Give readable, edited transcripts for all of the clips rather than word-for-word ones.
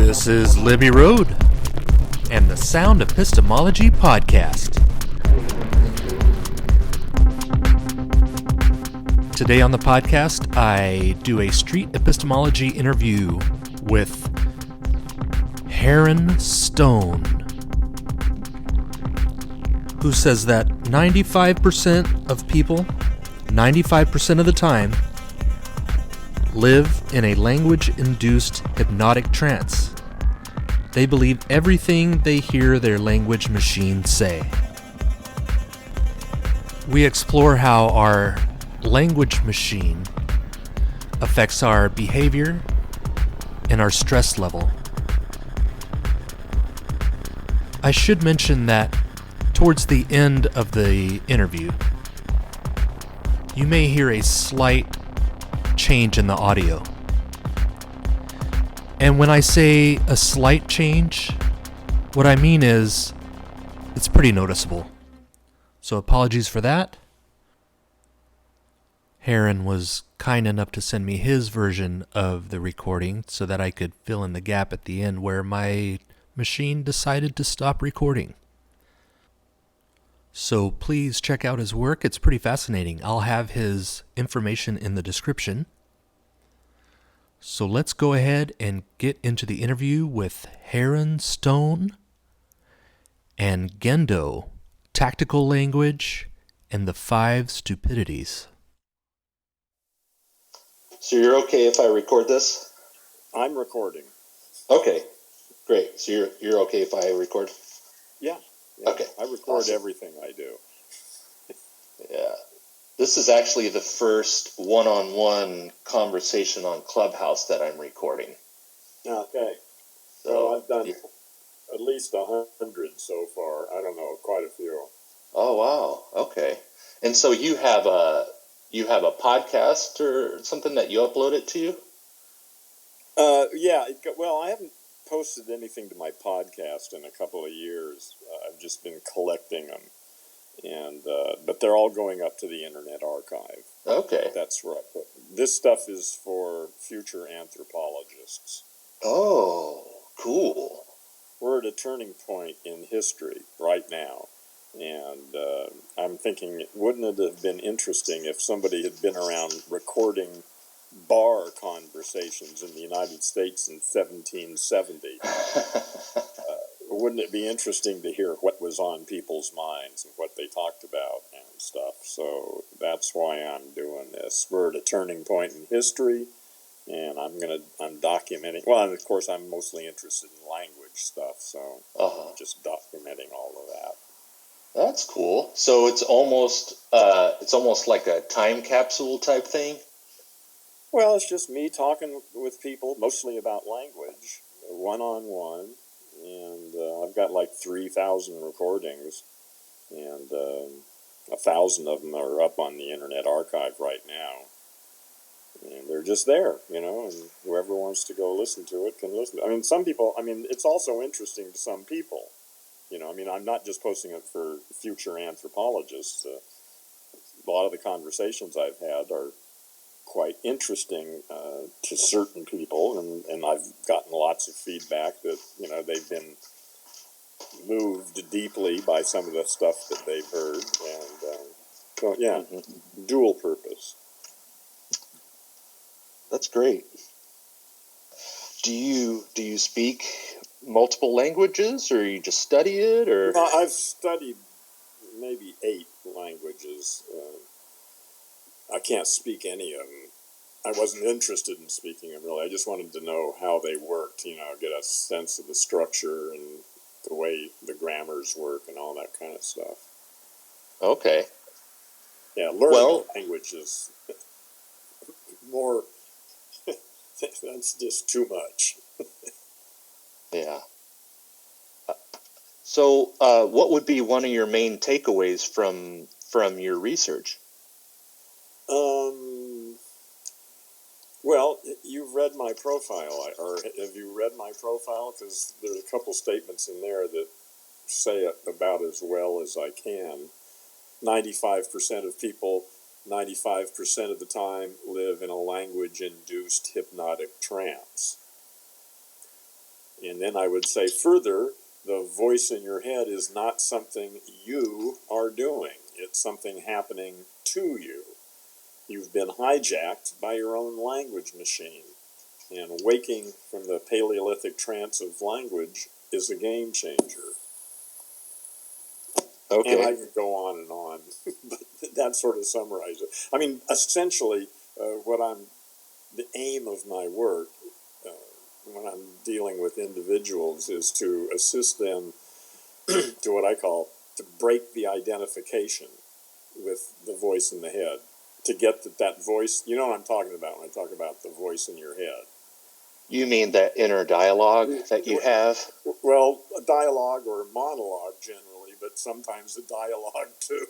This is Libby Road and the Sound Epistemology Podcast. Today on the podcast, I do a Street Epistemology interview with Heron Stone, who says that 95% of people, 95% of the time, live in a language-induced hypnotic trance. They believe everything they hear their language machine say. We explore how our language machine affects our behavior and our stress level. I should mention that towards the end of the interview, you may hear a slight change in the audio. And when I say a slight change, what I mean is it's pretty noticeable. So apologies for that. Heron was kind enough to send me his version of the recording so that I could fill in the gap at the end where my machine decided to stop recording. So please check out his work. It's pretty fascinating. I'll have his information in the description. So let's go ahead and get into the interview with Heron Stone and Gendo, Tactical Language, and the Five Stupidities. So you're okay if I record this? I'm recording. Okay, great. So you're okay if I record? Yeah. Okay. I record Awesome. Everything I do. Yeah. This is actually the first one-on-one conversation on Clubhouse that I'm recording. Okay. So I've done at least 100 so far. I don't know, quite a few. Oh wow. Okay. And so you have a podcast or something that you upload it to? Yeah. Well, I haven't posted anything to my podcast in a couple of years. I've just been collecting them, and but they're all going up to the Internet Archive. Okay. That's where I put them. This stuff is for future anthropologists. Oh, cool. We're at a turning point in history right now, and I'm thinking, wouldn't it have been interesting if somebody had been around recording bar conversations in the United States in 1770? Wouldn't it be interesting to hear what was on people's minds and what they talked about and stuff? So that's why I'm doing this. We're at a turning point in history, and I'm documenting. Well, and of course, I'm mostly interested in language stuff, so I'm just documenting all of that. That's cool. So it's almost like a time capsule type thing. Well, it's just me talking with people, mostly about language, one-on-one, and I've got like 3,000 recordings, and 1,000 of them are up on the Internet Archive right now, and they're just there, and whoever wants to go listen to it can listen. I mean, some people, it's also interesting to some people, I'm not just posting it for future anthropologists. A lot of the conversations I've had are quite interesting to certain people, and I've gotten lots of feedback that they've been moved deeply by some of the stuff that they've heard, and so yeah, dual purpose. That's great. Do you speak multiple languages, or you just study it, or? I've studied maybe 8 languages. I can't speak any of them. I wasn't interested in speaking them, really. I just wanted to know how they worked, get a sense of the structure and the way the grammars work and all that kind of stuff. Okay. Yeah, learning a language is more, that's just too much. Yeah. So what would be one of your main takeaways from your research? Well, you've read my profile, or have you read my profile? Because there's a couple statements in there that say it about as well as I can. 95% of people, 95% of the time, live in a language-induced hypnotic trance. And then I would say further, the voice in your head is not something you are doing. It's something happening to you. You've been hijacked by your own language machine. And waking from the Paleolithic trance of language is a game changer. Okay. And I could go on, but that sort of summarizes it. I mean, essentially, the aim of my work when I'm dealing with individuals is to assist them to what I call to break the identification with the voice in the head. To get that voice, you know what I'm talking about when I talk about the voice in your head. You mean that inner dialogue that you have? Well, a dialogue or a monologue generally, but sometimes a dialogue too.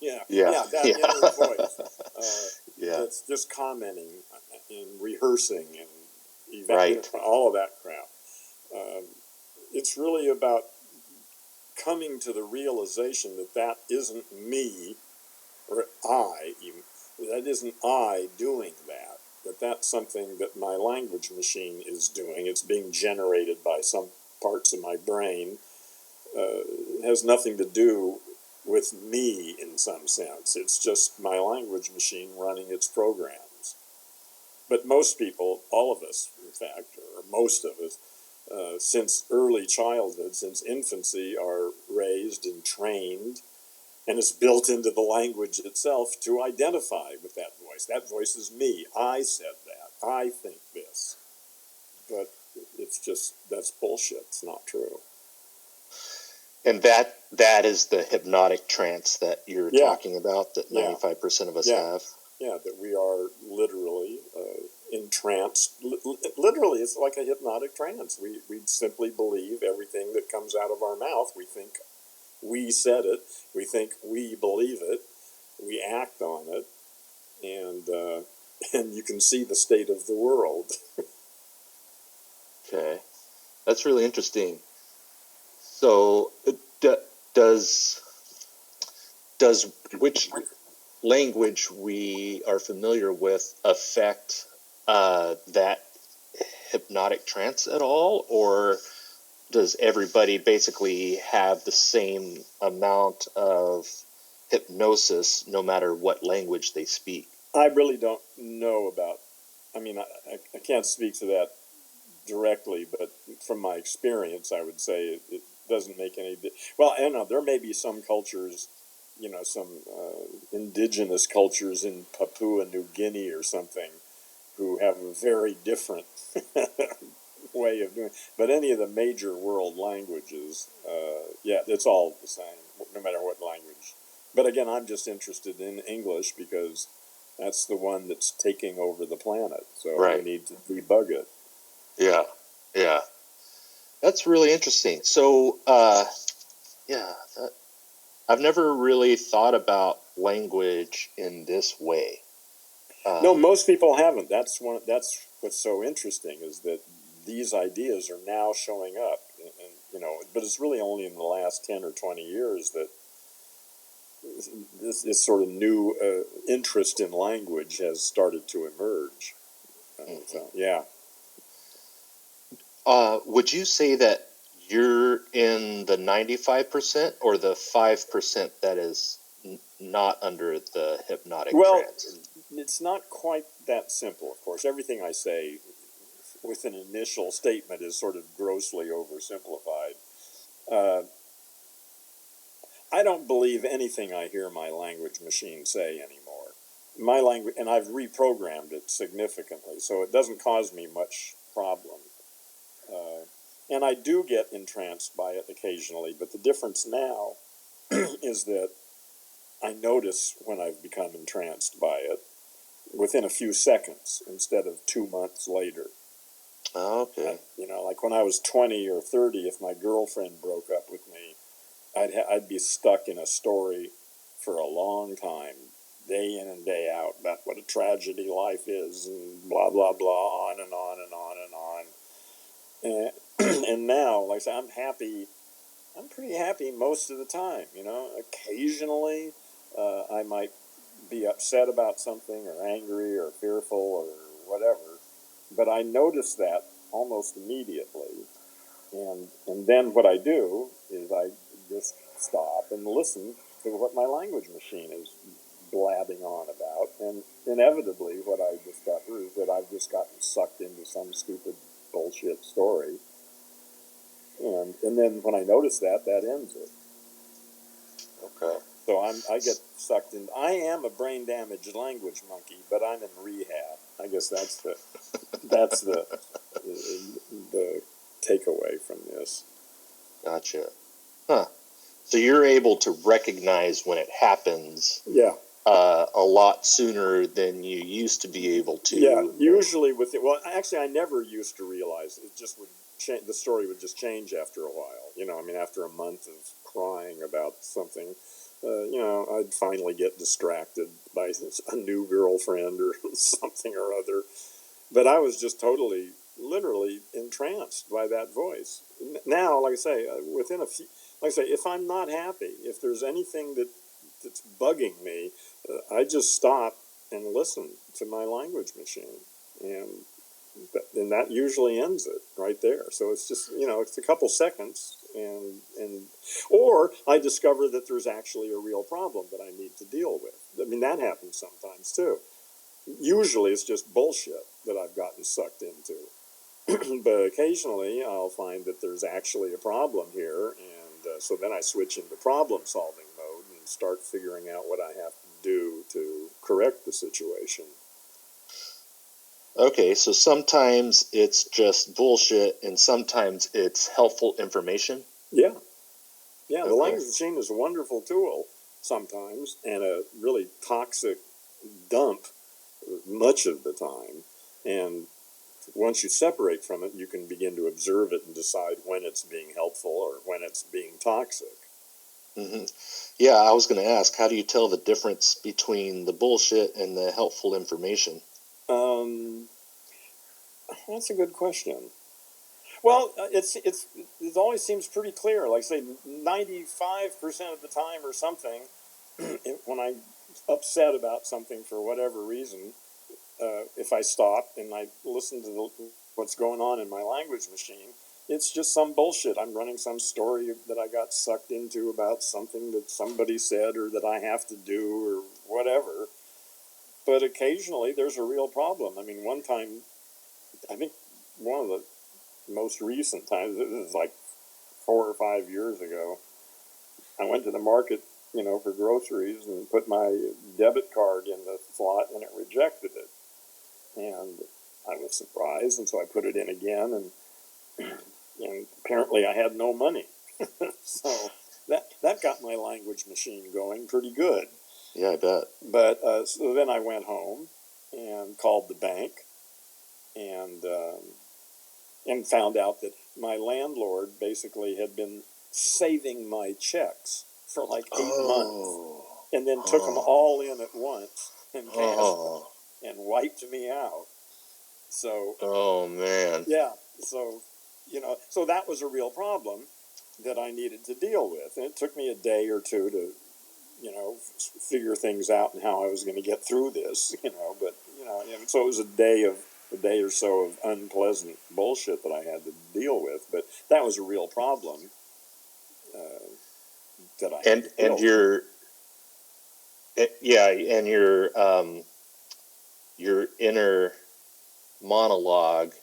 That inner voice. It's just commenting and rehearsing and all of that crap. It's really about coming to the realization that isn't me or I even. That isn't I doing that. That's something that my language machine is doing. It's being generated by some parts of my brain. It has nothing to do with me in some sense. It's just my language machine running its programs. But most people, all of us, in fact, or most of us, since early childhood, since infancy, are raised and trained, and it's built into the language itself to identify with that voice. That voice is me. I said that. I think this. But that's bullshit. It's not true. And that is the hypnotic trance that you're talking about, that 95% of us have. Yeah, that we are literally entranced. Literally, it's like a hypnotic trance. We simply believe everything that comes out of our mouth. We think we said it. We think we believe it. We act on it, and you can see the state of the world. Okay, that's really interesting. So, does which language we are familiar with affect that hypnotic trance at all, or does everybody basically have the same amount of hypnosis no matter what language they speak? I really don't know about, I can't speak to that directly, but from my experience, I would say it doesn't make any well, I don't know, there may be some cultures, some indigenous cultures in Papua New Guinea or something who have a very different way of doing it. But any of the major world languages, it's all the same, no matter what language. But again, I'm just interested in English because that's the one that's taking over the planet. So we need to debug it. Yeah. That's really interesting. So, I've never really thought about language in this way. No, most people haven't. That's what's so interesting, is that these ideas are now showing up, but it's really only in the last 10 or 20 years that this sort of new interest in language has started to emerge. Would you say that you're in the 95% or the 5% that is not under the hypnotic trance? It's not quite that simple, of course. Everything I say with an initial statement is sort of grossly oversimplified. I don't believe anything I hear my language machine say anymore. My language, and I've reprogrammed it significantly, so it doesn't cause me much problem. And I do get entranced by it occasionally, but the difference now is that I notice when I've become entranced by it within a few seconds instead of 2 months later. Okay. Like when I was 20 or 30, if my girlfriend broke up with me, I'd be stuck in a story for a long time, day in and day out, about what a tragedy life is, and blah, blah, blah, on and on and on and on. And now, like I say, I'm pretty happy most of the time, Occasionally, I might be upset about something or angry or fearful or whatever, but I notice that almost immediately. And then what I do is I just stop and listen to what my language machine is blabbing on about, and inevitably what I discover is that I've just gotten sucked into some stupid bullshit story, and then when I notice that ends it. Okay. So I get sucked in. I am a brain damaged language monkey, but I'm in rehab. I guess that's the takeaway from this. Gotcha. Huh. So you're able to recognize when it happens. Yeah. A lot sooner than you used to be able to. Yeah. Usually actually, I never used to realize it. Just would change. The story would just change after a while. After a month of crying about something. I'd finally get distracted by a new girlfriend or something or other. But I was just literally entranced by that voice. Now, like I say, if I'm not happy, if there's anything that's bugging me, I just stop and listen to my language machine. And that usually ends it right there. So it's just, it's a couple seconds, or I discover that there's actually a real problem that I need to deal with. I mean, that happens sometimes too. Usually it's just bullshit that I've gotten sucked into. But occasionally I'll find that there's actually a problem here, and so then I switch into problem-solving mode and start figuring out what I have to do to correct the situation. Okay, so sometimes it's just bullshit, and sometimes it's helpful information? Yeah. Yeah, the language machine is a wonderful tool sometimes, and a really toxic dump much of the time. And once you separate from it, you can begin to observe it and decide when it's being helpful or when it's being toxic. Mm-hmm. Yeah, I was going to ask, how do you tell the difference between the bullshit and the helpful information? That's a good question. Well, it always seems pretty clear. Like, say, 95% of the time or something, when I'm upset about something for whatever reason, if I stop and I listen to what's going on in my language machine, it's just some bullshit. I'm running some story that I got sucked into about something that somebody said or that I have to do or whatever. But occasionally there's a real problem. I mean, one time, I think one of the most recent times, this is like 4 or 5 years ago, I went to the market, for groceries and put my debit card in the slot and it rejected it. And I was surprised, and so I put it in again, and apparently I had no money. So that got my language machine going pretty good. Yeah, I bet. But so then I went home and called the bank and found out that my landlord basically had been saving my checks for like 8 months, and then took them all in at once and cashed them and wiped me out. So, oh man, yeah. So, so that was a real problem that I needed to deal with, and it took me a day or two to, figure things out and how I was going to get through this, But so it was a day or so of unpleasant bullshit that I had to deal with, but that was a real problem that I had to deal with. Your inner monologue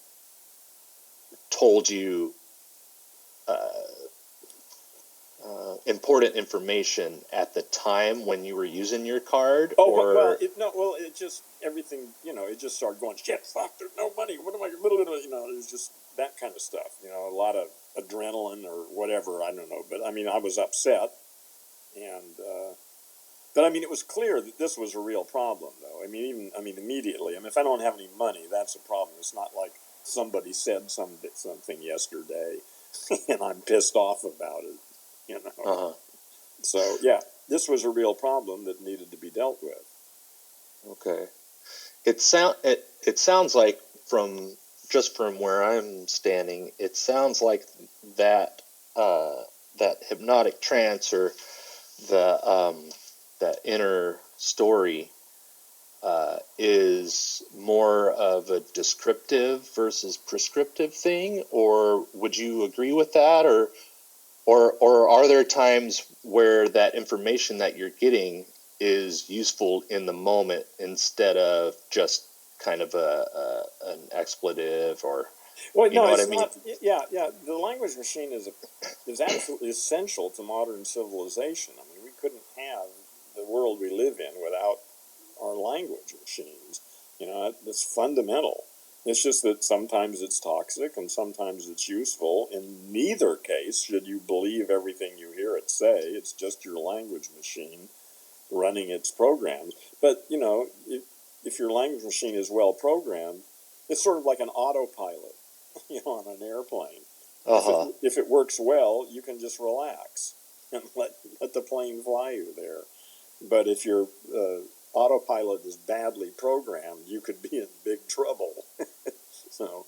told you important information at the time when you were using your card? It just, everything, it just started going, shit, fuck, there's no money, what am I, it was just that kind of stuff, a lot of adrenaline or whatever, I don't know, but I mean, I was upset, and, but I mean, it was clear that this was a real problem, though. Immediately, if I don't have any money, that's a problem. It's not like somebody said something yesterday, and I'm pissed off about it, So, yeah, this was a real problem that needed to be dealt with. Okay. It sounds like from where I'm standing, it sounds like that hypnotic trance or that inner story is more of a descriptive versus prescriptive thing, or would you agree with that, or are there times where that information that you're getting is useful in the moment instead of just kind of an expletive, or Well, you no, know what I it's mean? not. Yeah, yeah. The language machine is absolutely essential to modern civilization. I mean, we couldn't have the world we live in without our language machines. You know, it's fundamental. It's just that sometimes it's toxic and sometimes it's useful. In neither case should you believe everything you hear it say. It's just your language machine running its programs. But, you know, if your language machine is well programmed, it's sort of like an autopilot, you know, on an airplane. Uh-huh. If it works well, you can just relax and let the plane fly you there. But if your autopilot is badly programmed, you could be in big trouble. So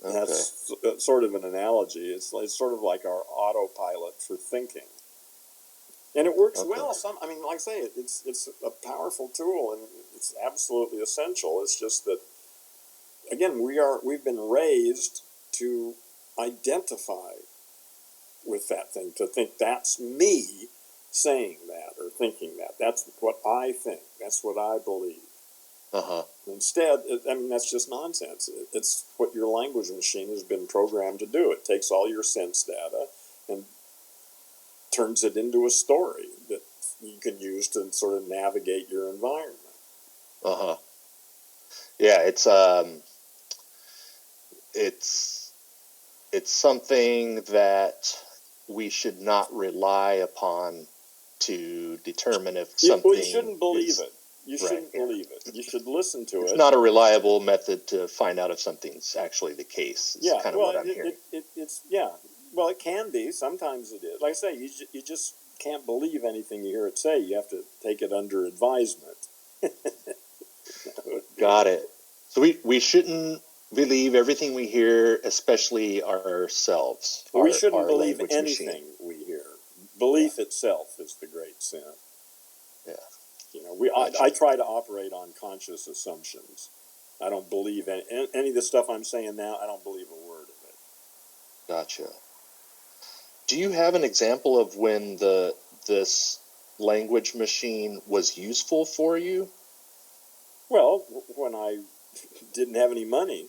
that's sort of an analogy. It's sort of like our autopilot for thinking. And it works well. I mean, like I say, it's a powerful tool and it's absolutely essential. It's just that, again, we've been raised to identify with that thing, to think that's me saying that or thinking that. That's what I think. That's what I believe. Uh-huh. Instead, I mean, that's just nonsense. It's what your language machine has been programmed to do. It takes all your sense data and turns it into a story that you can use to sort of navigate your environment. Uh-huh. Yeah, it's something that we should not rely upon to determine if something. Well, you shouldn't believe it. You shouldn't believe it. You should listen to it. It's not a reliable method to find out if something's actually the case. Is kind of what I'm hearing. It's well, it can be. Sometimes it is. Like I say, you just can't believe anything you hear it say. You have to take it under advisement. Got it. So we shouldn't believe everything we hear, especially ourselves. We shouldn't believe anything machine. we hear. Belief itself is the great sin. Yeah. You know, I try to operate on conscious assumptions. I don't believe any of the stuff I'm saying now. I don't believe a word of it. Gotcha. Do you have an example of when this language machine was useful for you? Well, when I didn't have any money.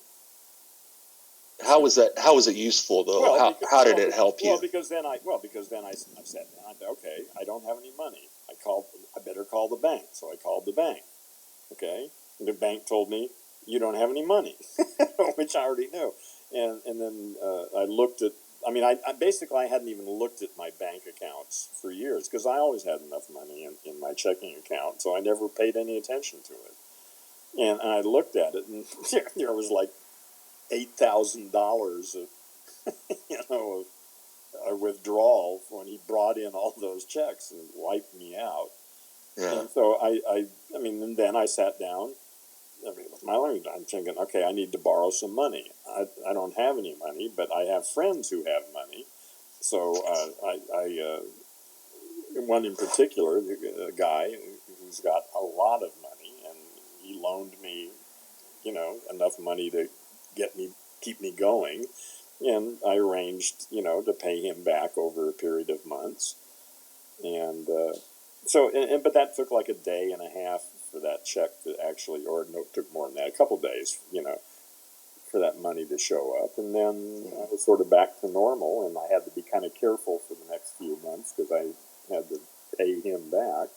How was that? How was it useful though? Well, how did it help you? Well, because then I sat down. I said, okay, I don't have any money. I better call the bank. So I called the bank. Okay, and the bank told me you don't have any money, which I already knew. And then I looked at. I mean, I basically hadn't even looked at my bank accounts for years because I always had enough money in my checking account, so I never paid any attention to it. And I looked at it, and there was like $8,000 of, of a withdrawal when he brought in all those checks and wiped me out. Yeah. And so I mean, and then I sat down. I mean, with my language, I'm thinking, okay, I need to borrow some money. I don't have any money, but I have friends who have money. So one in particular, a guy who's got a lot of money, and he loaned me, enough money to keep me going. And I arranged, to pay him back over a period of months. And but that took like a day and a half for that check to actually, or no, it took more than that, a couple days, for that money to show up. And then I was sort of back to normal, and I had to be kind of careful for the next few months because I had to pay him back,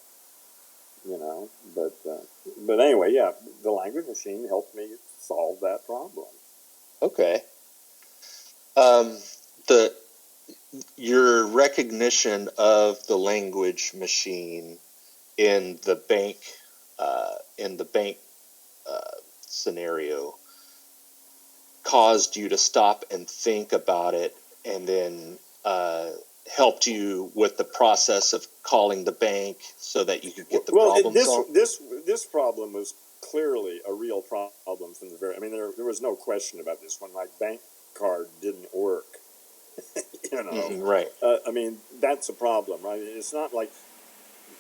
But anyway, yeah, the language machine helped me solve that problem. Okay. Your recognition of the language machine in the bank scenario caused you to stop and think about it, and then helped you with the process of calling the bank so that you could get the problem solved? This problem was clearly a real problem from the very. I mean, there was no question about this. When my bank card didn't work, right? I mean, that's a problem, right? It's not like.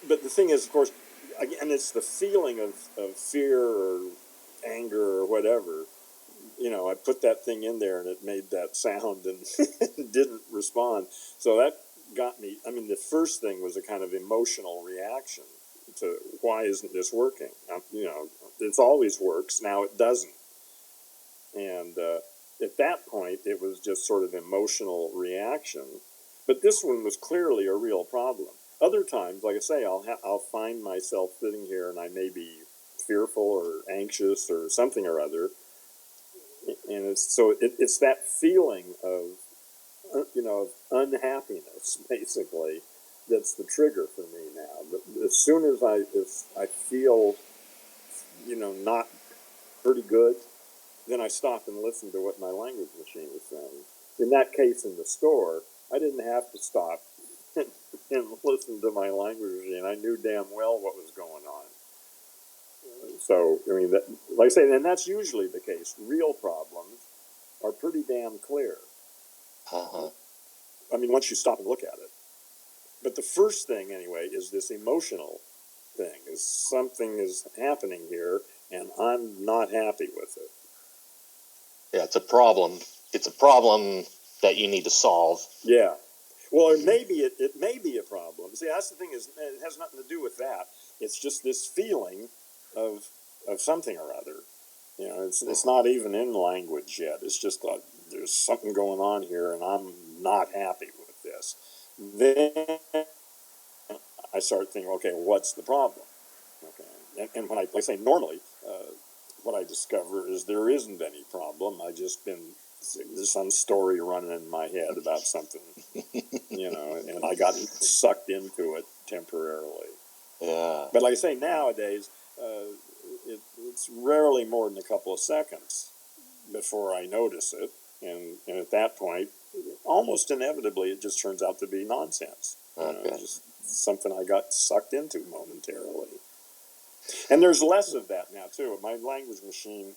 But the thing is, of course, and it's the feeling of fear or anger or whatever. I put that thing in there and it made that sound and didn't respond. So that got me. I mean, the first thing was a kind of emotional reaction to why isn't this working? It always works. Now it doesn't. And at that point, it was just sort of emotional reaction. But this one was clearly a real problem. Other times, like I say, I'll find myself sitting here and I may be fearful or anxious or something or other. And it's that feeling of, of unhappiness, basically, that's the trigger for me now. But as soon as I feel, not pretty good, then I stop and listen to what my language machine is saying. In that case, in the store, I didn't have to stop and listen to my language machine. I knew damn well what was going on. So, I mean, like I say, and that's usually the case. Real problems are pretty damn clear. Uh-huh. I mean, once you stop and look at it. But the first thing, anyway, is this emotional thing. Is something is happening here, and I'm not happy with it. Yeah, it's a problem. It's a problem that you need to solve. Yeah. Well, it may be a problem. See, that's the thing, is it has nothing to do with that. It's just this feeling of something or other. It's not even in language yet. It's just there's something going on here, and I'm not happy with this. Then I start thinking, okay, what's the problem? Okay, and when I say normally, what I discover is there isn't any problem. I just there's some story running in my head about something, and I got sucked into it temporarily. Yeah. But like I say, nowadays, it's rarely more than a couple of seconds before I notice it. And at that point, almost inevitably, it just turns out to be nonsense. Okay. Just something I got sucked into momentarily. And there's less of that now, too. My language machine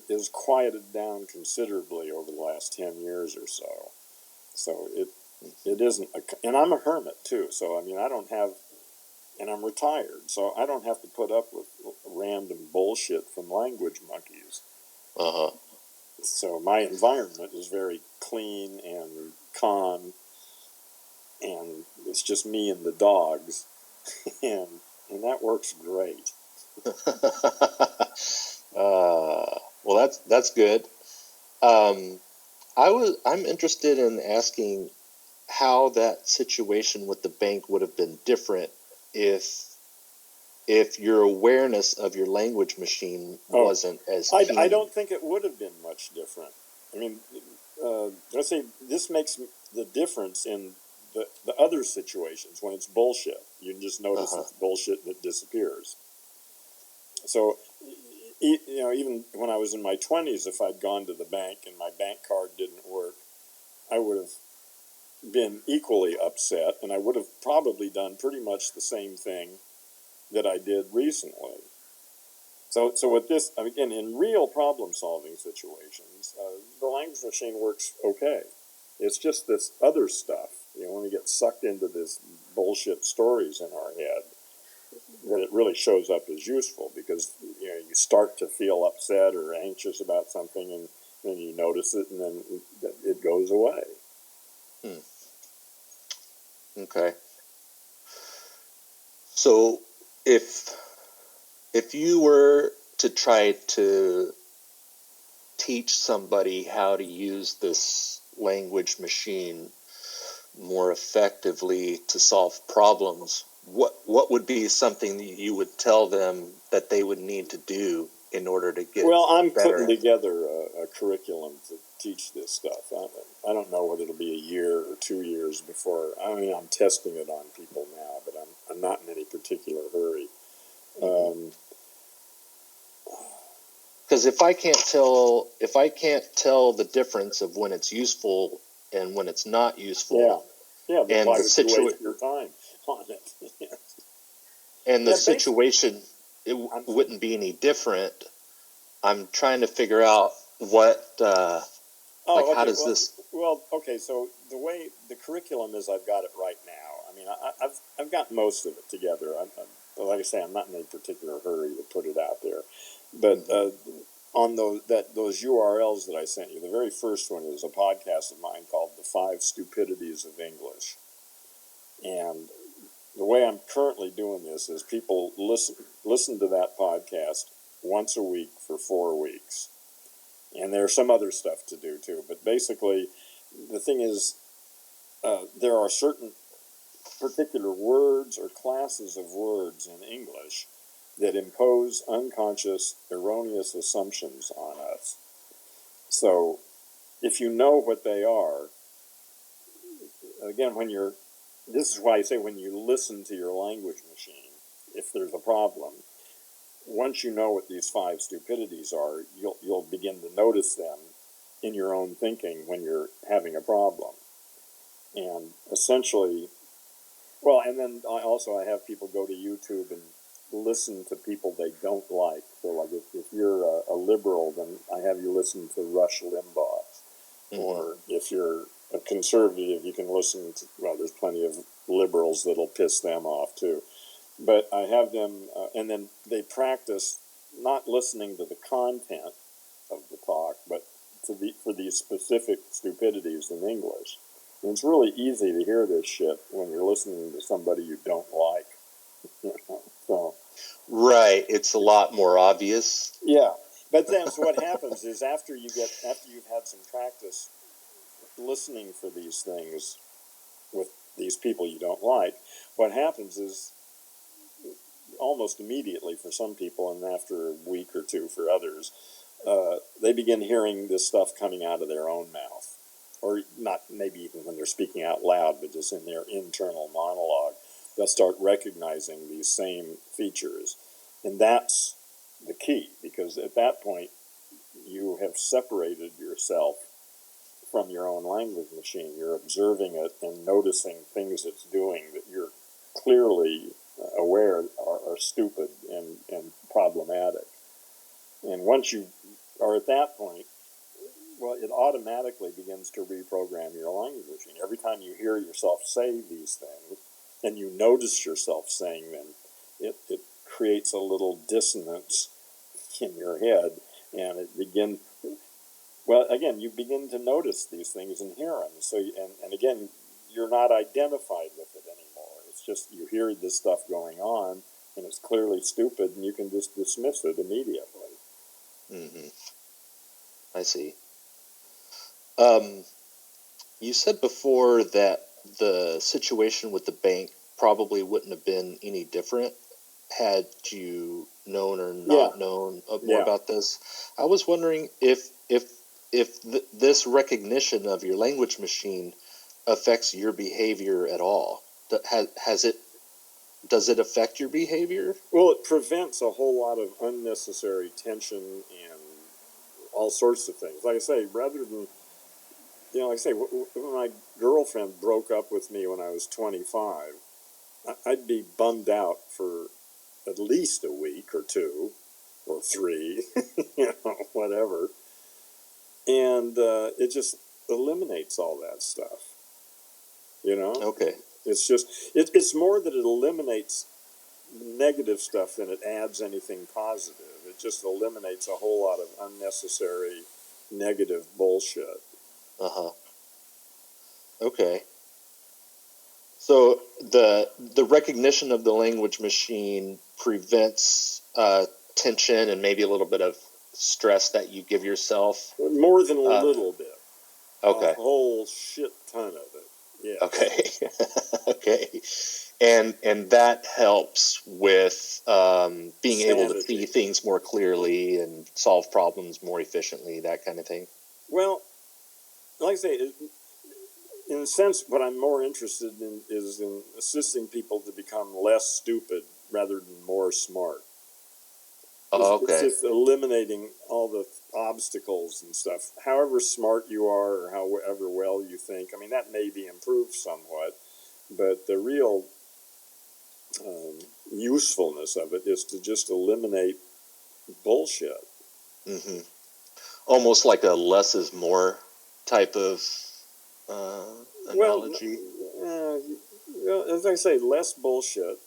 is quieted down considerably over the last 10 years or so. So it isn't, and I'm a hermit, too. So, I mean, and I'm retired, so I don't have to put up with random bullshit from language monkeys. Uh-huh. So my environment is very clean and calm, and it's just me and the dogs, and that works great. Well, that's good. I'm interested in asking how that situation with the bank would have been different if your awareness of your language machine wasn't as keen. I don't think it would have been much different. I mean, let's say this makes the difference in the other situations when it's bullshit. You can just notice it's bullshit and it disappears. So, even when I was in my 20s, if I'd gone to the bank and my bank card didn't work, I would have been equally upset, and I would have probably done pretty much the same thing that I did recently. So with this, again, in real problem-solving situations, the language machine works okay. It's just this other stuff, when we get sucked into this bullshit stories in our head, that it really shows up as useful, because you start to feel upset or anxious about something, and then you notice it, and then it goes away. Okay. So if you were to try to teach somebody how to use this language machine more effectively to solve problems, what would be something that you would tell them that they would need to do in order to get Well, I'm better? putting together a curriculum to teach this stuff. I don't know whether it'll be a year or 2 years before. I'm testing it on people now, but I'm not in any particular hurry. Because if I can't tell the difference of when it's useful and when it's not useful, then and why the would you waste your time on it? and the situation wouldn't be any different. I'm trying to figure out what how does this? Well, okay. So the way the curriculum is, I've got it right now. mean, I've got most of it together. Like I say, I'm not in a particular hurry to put it out there. But on those URLs that I sent you, the very first one is a podcast of mine called The Five Stupidities of English. And the way I'm currently doing this is people listen to that podcast once a week for 4 weeks. And there's some other stuff to do too. But basically, the thing is, there are certain particular words or classes of words in English that impose unconscious, erroneous assumptions on us. So if you know what they are, again, this is why I say when you listen to your language machine, if there's a problem, once you know what these five stupidities are, you'll begin to notice them in your own thinking when you're having a problem. And essentially, well, and then I have people go to YouTube and listen to people they don't like. So, like, if you're a liberal, then I have you listen to Rush Limbaugh. Mm-hmm. Or if you're a conservative, you can listen to, well, there's plenty of liberals that'll piss them off, too. But I have them, and then they practice not listening to the content of the talk, but for these specific stupidities in English. And it's really easy to hear this shit when you're listening to somebody you don't like. So, right, it's a lot more obvious. Yeah, but then so what happens is after you've had some practice listening for these things with these people you don't like, what happens is almost immediately for some people, and after a week or two for others, they begin hearing this stuff coming out of their own mouth. Or not maybe even when they're speaking out loud, but just in their internal monologue. They'll start recognizing these same features. And that's the key, because at that point, you have separated yourself from your own language machine. You're observing it and noticing things it's doing that you're clearly aware are stupid and problematic. And once you are at that point, well, it automatically begins to reprogram your language machine. Every time you hear yourself say these things, and you notice yourself saying them, it creates a little dissonance in your head, and it begins. Well, again, you begin to notice these things and hear them. So, and again, you're not identified with it anymore. It's just you hear this stuff going on, and it's clearly stupid, and you can just dismiss it immediately. Mm-hmm. I see. You said before that the situation with the bank probably wouldn't have been any different had you known or not known more about this. I was wondering if this recognition of your language machine affects your behavior at all. Does it affect your behavior? Well, it prevents a whole lot of unnecessary tension and all sorts of things. Like I say, rather than, when my girlfriend broke up with me when I was 25, I'd be bummed out for at least a week or two or three, whatever. And it just eliminates all that stuff, Okay. It's just, it's more that it eliminates negative stuff than it adds anything positive. It just eliminates a whole lot of unnecessary negative bullshit. Uh-huh. Okay. So the recognition of the language machine prevents tension and maybe a little bit of stress that you give yourself? More than a little bit. Okay. A whole shit ton of it. Yeah. Okay. Okay. And that helps with being able to see things more clearly and solve problems more efficiently, that kind of thing. Well, like I say, in a sense, what I'm more interested in is in assisting people to become less stupid rather than more smart. It's just eliminating all the obstacles and stuff. However smart you are or however well you think, I mean, that may be improved somewhat, but the real usefulness of it is to just eliminate bullshit. Mm-hmm. Almost like a less is more type of analogy. As I say, less bullshit,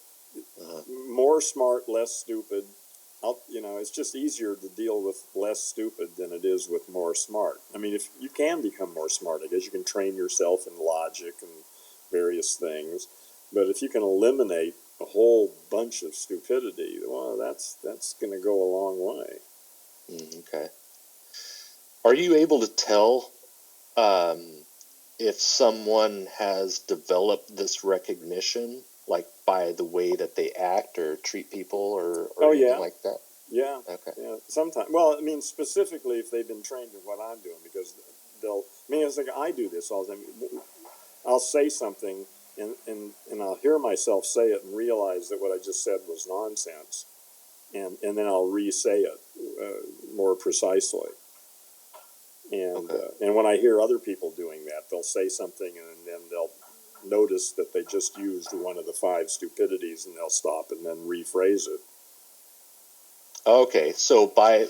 more smart, less stupid. It's just easier to deal with less stupid than it is with more smart. I mean, if you can become more smart, I guess you can train yourself in logic and various things. But if you can eliminate a whole bunch of stupidity, well, that's going to go a long way. Okay. Are you able to tell if someone has developed this recognition, like by the way that they act or treat people or anything like that? Yeah. Okay. Yeah. Sometimes. Well, I mean, specifically if they've been trained in what I'm doing, because it's like I do this all the time. I'll say something and I'll hear myself say it and realize that what I just said was nonsense. And then I'll re-say it more precisely. And and when I hear other people doing that, they'll say something and then they'll notice that they just used one of the 5 stupidities, and they'll stop and then rephrase it. Okay, so by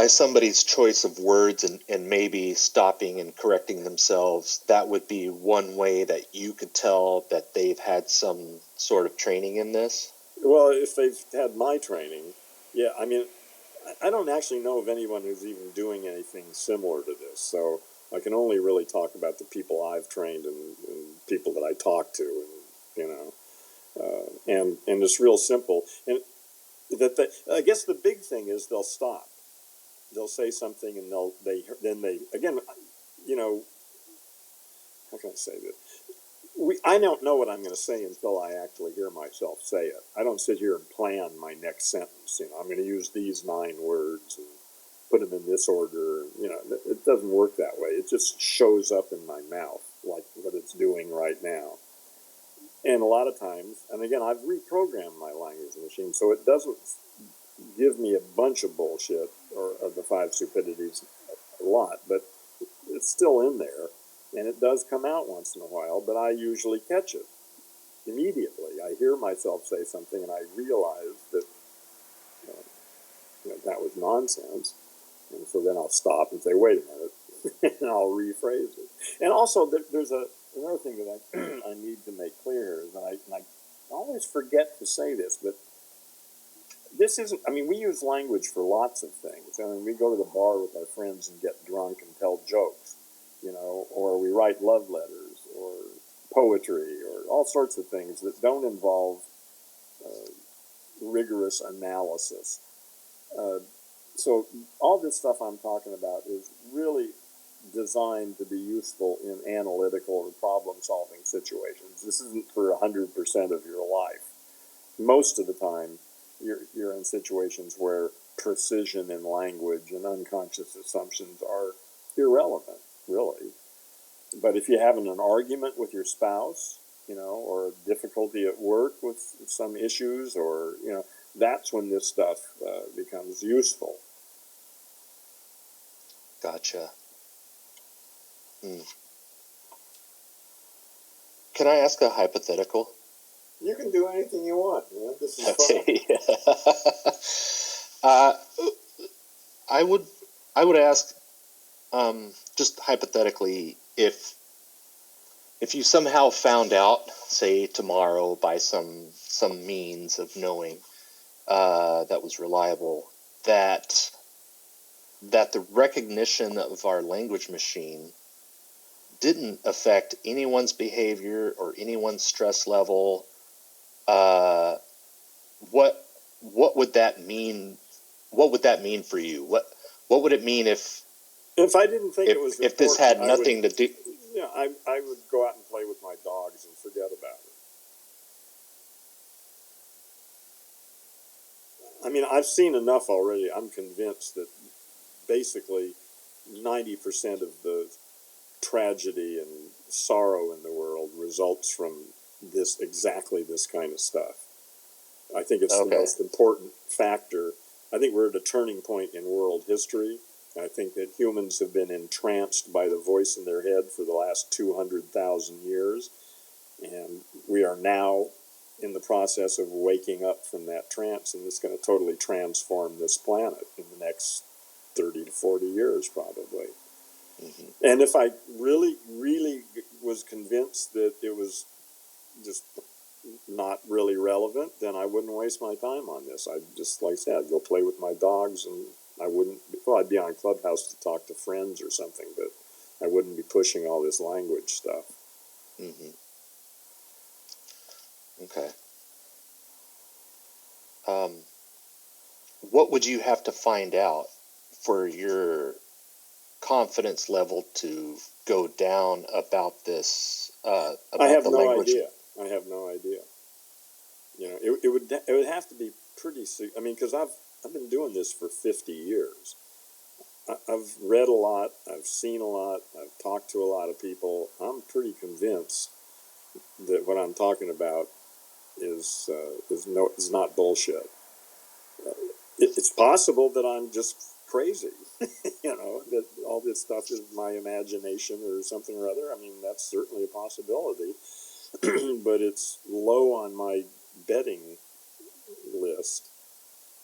somebody's choice of words and maybe stopping and correcting themselves, that would be one way that you could tell that they've had some sort of training in this? Well, if they've had my training, yeah. I mean, I don't actually know of anyone who's even doing anything similar to this, so I can only really talk about the people I've trained and people that I talk to, and it's real simple. And I guess the big thing is they'll stop. They'll say something, and then they again, how can I say this? I don't know what I'm going to say until I actually hear myself say it. I don't sit here and plan my next sentence. I'm going to use these 9 words and put them in this order. It doesn't work that way. It just shows up in my mouth like what it's doing right now. And a lot of times, and again, I've reprogrammed my language machine, so it doesn't give me a bunch of bullshit or of the 5 stupidities a lot, but it's still in there. And it does come out once in a while, but I usually catch it immediately. I hear myself say something, and I realize that that was nonsense. And so then I'll stop and say, wait a minute, and I'll rephrase it. And also, there's another thing that I need to make clear here is that I always forget to say this, but this isn't, I mean, we use language for lots of things. I mean, we go to the bar with our friends and get drunk and tell jokes. Or we write love letters or poetry or all sorts of things that don't involve rigorous analysis. So all this stuff I'm talking about is really designed to be useful in analytical or problem-solving situations. This isn't for 100% of your life. Most of the time, you're in situations where precision in language and unconscious assumptions are irrelevant. Really. But if you're having an argument with your spouse, or difficulty at work with some issues, or, that's when this stuff becomes useful. Gotcha. Can I ask a hypothetical? You can do anything you want. This is fun. I would ask, just hypothetically, if you somehow found out, say tomorrow, by some means of knowing that was reliable, that the recognition of our language machine didn't affect anyone's behavior or anyone's stress level, what would that mean? What would that mean for you? What would it mean if I didn't think it was if this had nothing to do? Yeah, I would go out and play with my dogs and forget about it. I mean, I've seen enough already. I'm convinced that basically 90% of the tragedy and sorrow in the world results from exactly this kind of stuff. I think it's the most important factor. I think we're at a turning point in world history. I think that humans have been entranced by the voice in their head for the last 200,000 years. And we are now in the process of waking up from that trance, and it's going to totally transform this planet in the next 30 to 40 years, probably. Mm-hmm. And if I really, really was convinced that it was just not really relevant, then I wouldn't waste my time on this. I'd just, like I said, I'd go play with my dogs, and I'd be on Clubhouse to talk to friends or something, but I wouldn't be pushing all this language stuff. Mm-hmm. Okay. What would you have to find out for your confidence level to go down about this? About I have the no language? idea. I have no idea. You know, it would have to be pretty. I mean, because I've been doing this for 50 years. I've read a lot. I've seen a lot. I've talked to a lot of people. I'm pretty convinced that what I'm talking about is not bullshit. It's possible that I'm just crazy. You know, that all this stuff is my imagination or something or other. I mean, that's certainly a possibility. But it's low on my betting list.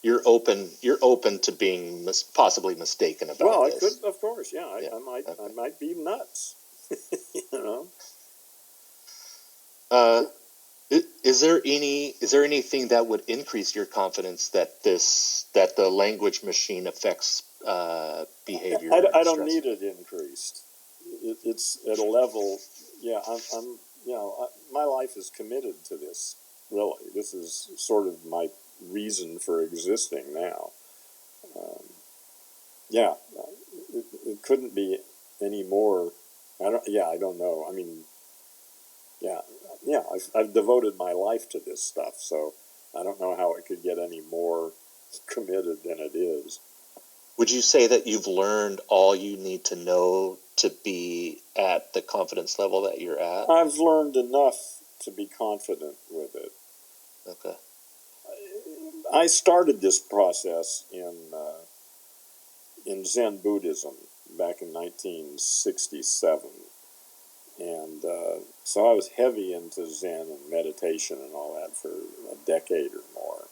You're open to being possibly mistaken about Well, this. I could, of course, yeah. I Okay. might be nuts. You know. Is there anything that would increase your confidence that the language machine affects behavior? I don't need it increased. It's at a level. Yeah, I'm. You know, my life is committed to this. Really, this is sort of my reason for existing now. Yeah, it couldn't be any more. I don't know. I mean, yeah. I've devoted my life to this stuff, so I don't know how it could get any more committed than it is. Would you say that you've learned all you need to know to be at the confidence level that you're at? I've learned enough to be confident with it. Okay. I started this process in Zen Buddhism back in 1967. And so I was heavy into Zen and meditation and all that for a decade or more.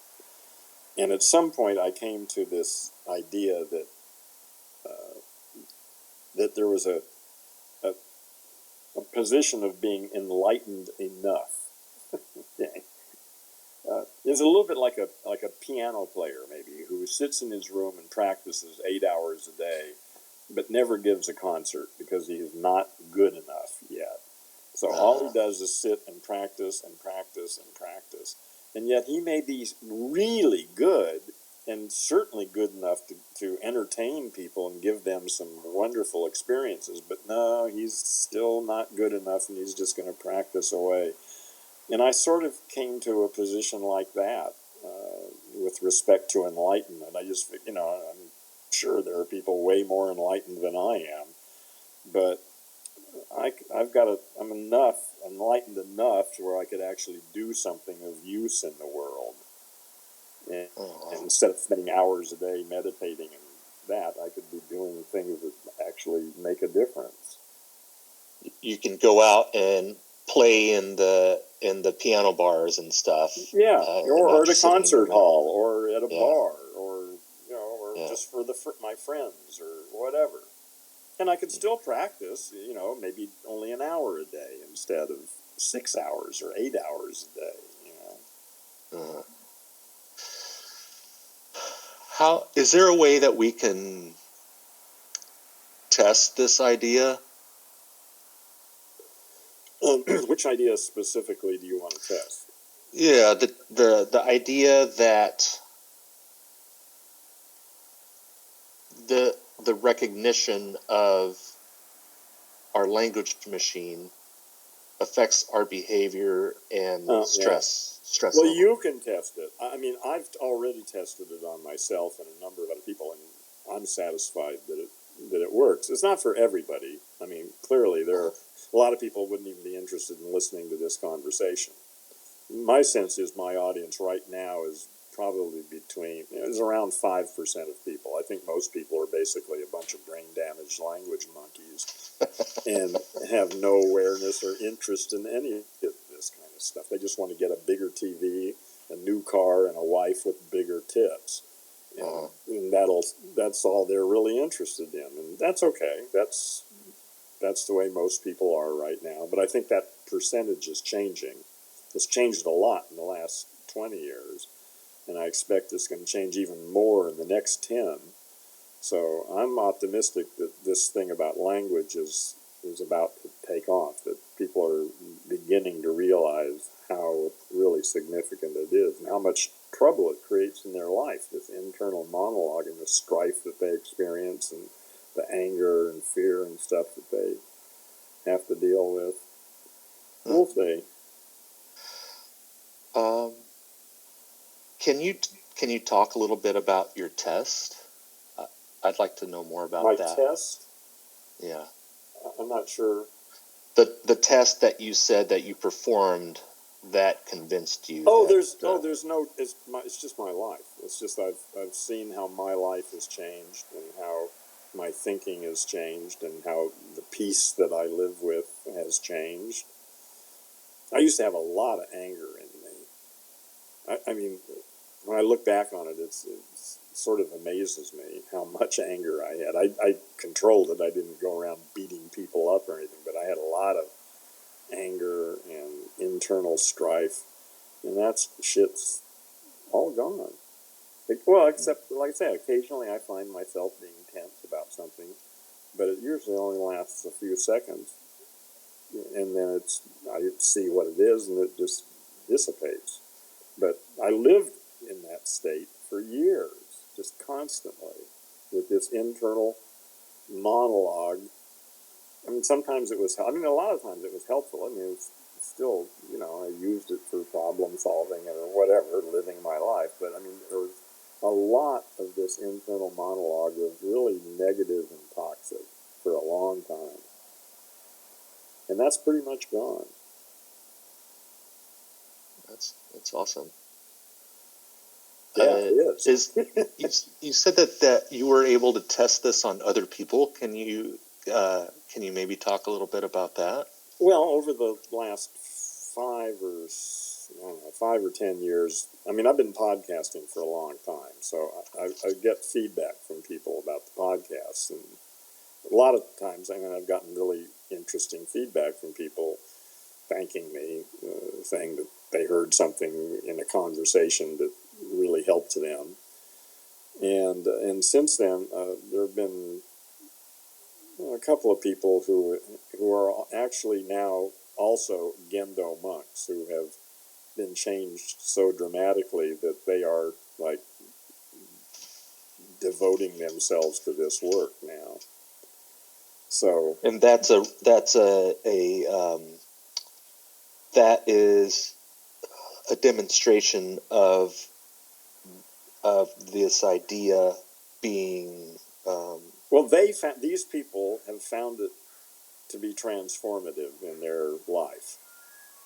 And at some point I came to this idea that that there was a position of being enlightened enough. Okay. It's a little bit like a piano player, maybe, who sits in his room and practices 8 hours a day, but never gives a concert because he is not good enough yet. So all he does is sit and practice and practice and practice. And yet he may be really good, and certainly good enough to entertain people and give them some wonderful experiences, but no, he's still not good enough, and he's just going to practice away. And I sort of came to a position like that with respect to enlightenment. I just, I'm sure there are people way more enlightened than I am, but I'm enlightened enough to where I could actually do something of use in the world. And instead of spending hours a day meditating and that, I could be doing things that actually make a difference. You can go out and play in the piano bars and stuff. Yeah, or at a concert hall, or at a Yeah. bar, or just for my friends or whatever. And I could still practice, maybe only an hour a day instead of 6 hours or 8 hours a day. How is there a way that we can test this idea? Which idea specifically do you want to test? Yeah, the idea that the recognition of our language machine affects our behavior and stress Well, level. you can test it. I mean, I've already tested it on myself and a number of other people, and I'm satisfied that it works. It's not for everybody. I mean, clearly there are a lot of people wouldn't even be interested in listening to this conversation. My sense is my audience right now is probably is around 5% of people. I think most people are basically a bunch of brain-damaged language monkeys and have no awareness or interest in any of this kind of stuff. They just want to get a bigger TV, a new car, and a wife with bigger tits. And that's all they're really interested in. And that's okay. That's That's the way most people are right now. But I think that percentage is changing. It's changed a lot in the last 20 years, and I expect it's going to change even more in the next 10. So I'm optimistic that this thing about language is about to take off, that people are beginning to realize how really significant it is and how much trouble it creates in their life, this internal monologue and the strife that they experience and the anger and fear and stuff that they have to deal with. We'll see. Can you talk a little bit about your test? I'd like to know more about that. My test? Yeah. I'm not sure. The test that you said that you performed that convinced you. There's no. It's just my life. It's just I've seen how my life has changed and how my thinking has changed and how the peace that I live with has changed. I used to have a lot of anger in me. I mean, when I look back on it, it sort of amazes me how much anger I had. I controlled it. I didn't go around beating people up or anything, but I had a lot of anger and internal strife, and shit's all gone. Well, except, like I say, occasionally I find myself being tense about something, but it usually only lasts a few seconds, and then I see what it is, and it just dissipates. But I lived in that state for years, just constantly, with this internal monologue. I mean, sometimes it was, a lot of times it was helpful. I mean, it was still, I used it for problem solving or whatever, living my life. But, I mean, there was a lot of this internal monologue was really negative and toxic for a long time. And that's pretty much gone. That's awesome. Yeah, it is. You said that you were able to test this on other people. Can you maybe talk a little bit about that? Well, over the last 5 or 10 years, I mean, I've been podcasting for a long time, so I get feedback from people about the podcast, and a lot of times, I've gotten really interesting feedback from people thanking me, saying that they heard something in a conversation that really helped them. And since then, there have been a couple of people who are actually now also gendo monks who have been changed so dramatically that they are like devoting themselves to this work now. So, and that is a demonstration of this idea being. Well, these people have found it to be transformative in their life.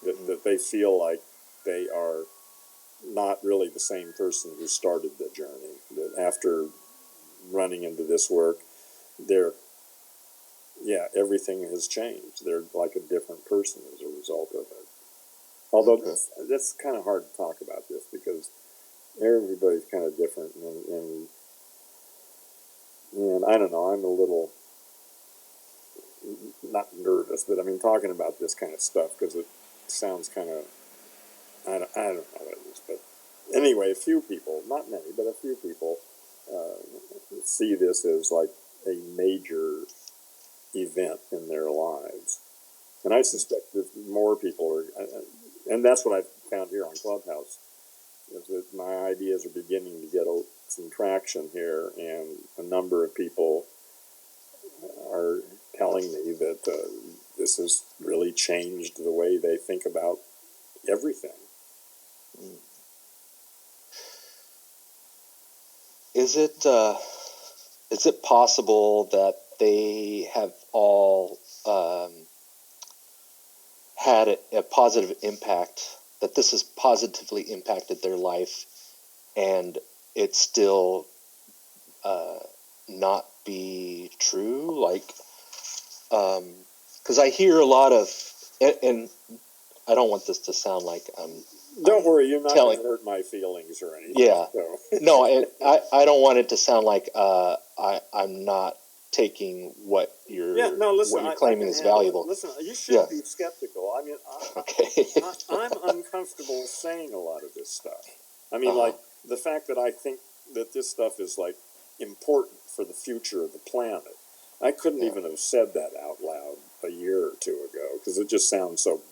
That they feel like they are not really the same person who started the journey. That after running into this work, everything has changed. They're like a different person as a result of it. Although that's kind of hard to talk about this because everybody's kind of different, and I don't know, I'm a little, not nervous, but I mean, talking about this kind of stuff because it sounds kind of, I don't know what it is, but anyway, a few people, not many, but a few people see this as like a major event in their lives. And I suspect that more people are, and that's what I've found here on Clubhouse, is that my ideas are beginning to get some traction here, and a number of people are telling me that this has really changed the way they think about everything. Is it possible that they have all had a positive impact, that this has positively impacted their life, and it still not be true? Like, because I hear a lot of, and I don't want this to sound like Don't worry, you're not going to hurt my feelings or anything. Yeah. So. No, I don't want it to sound like I'm not taking what you're listen, what you're claiming is valuable. Listen, you should be skeptical. I mean, Okay. I'm uncomfortable saying a lot of this stuff. I mean, like the fact that I think that this stuff is like important for the future of the planet. I couldn't even have said that out loud a year or two ago because it just sounds so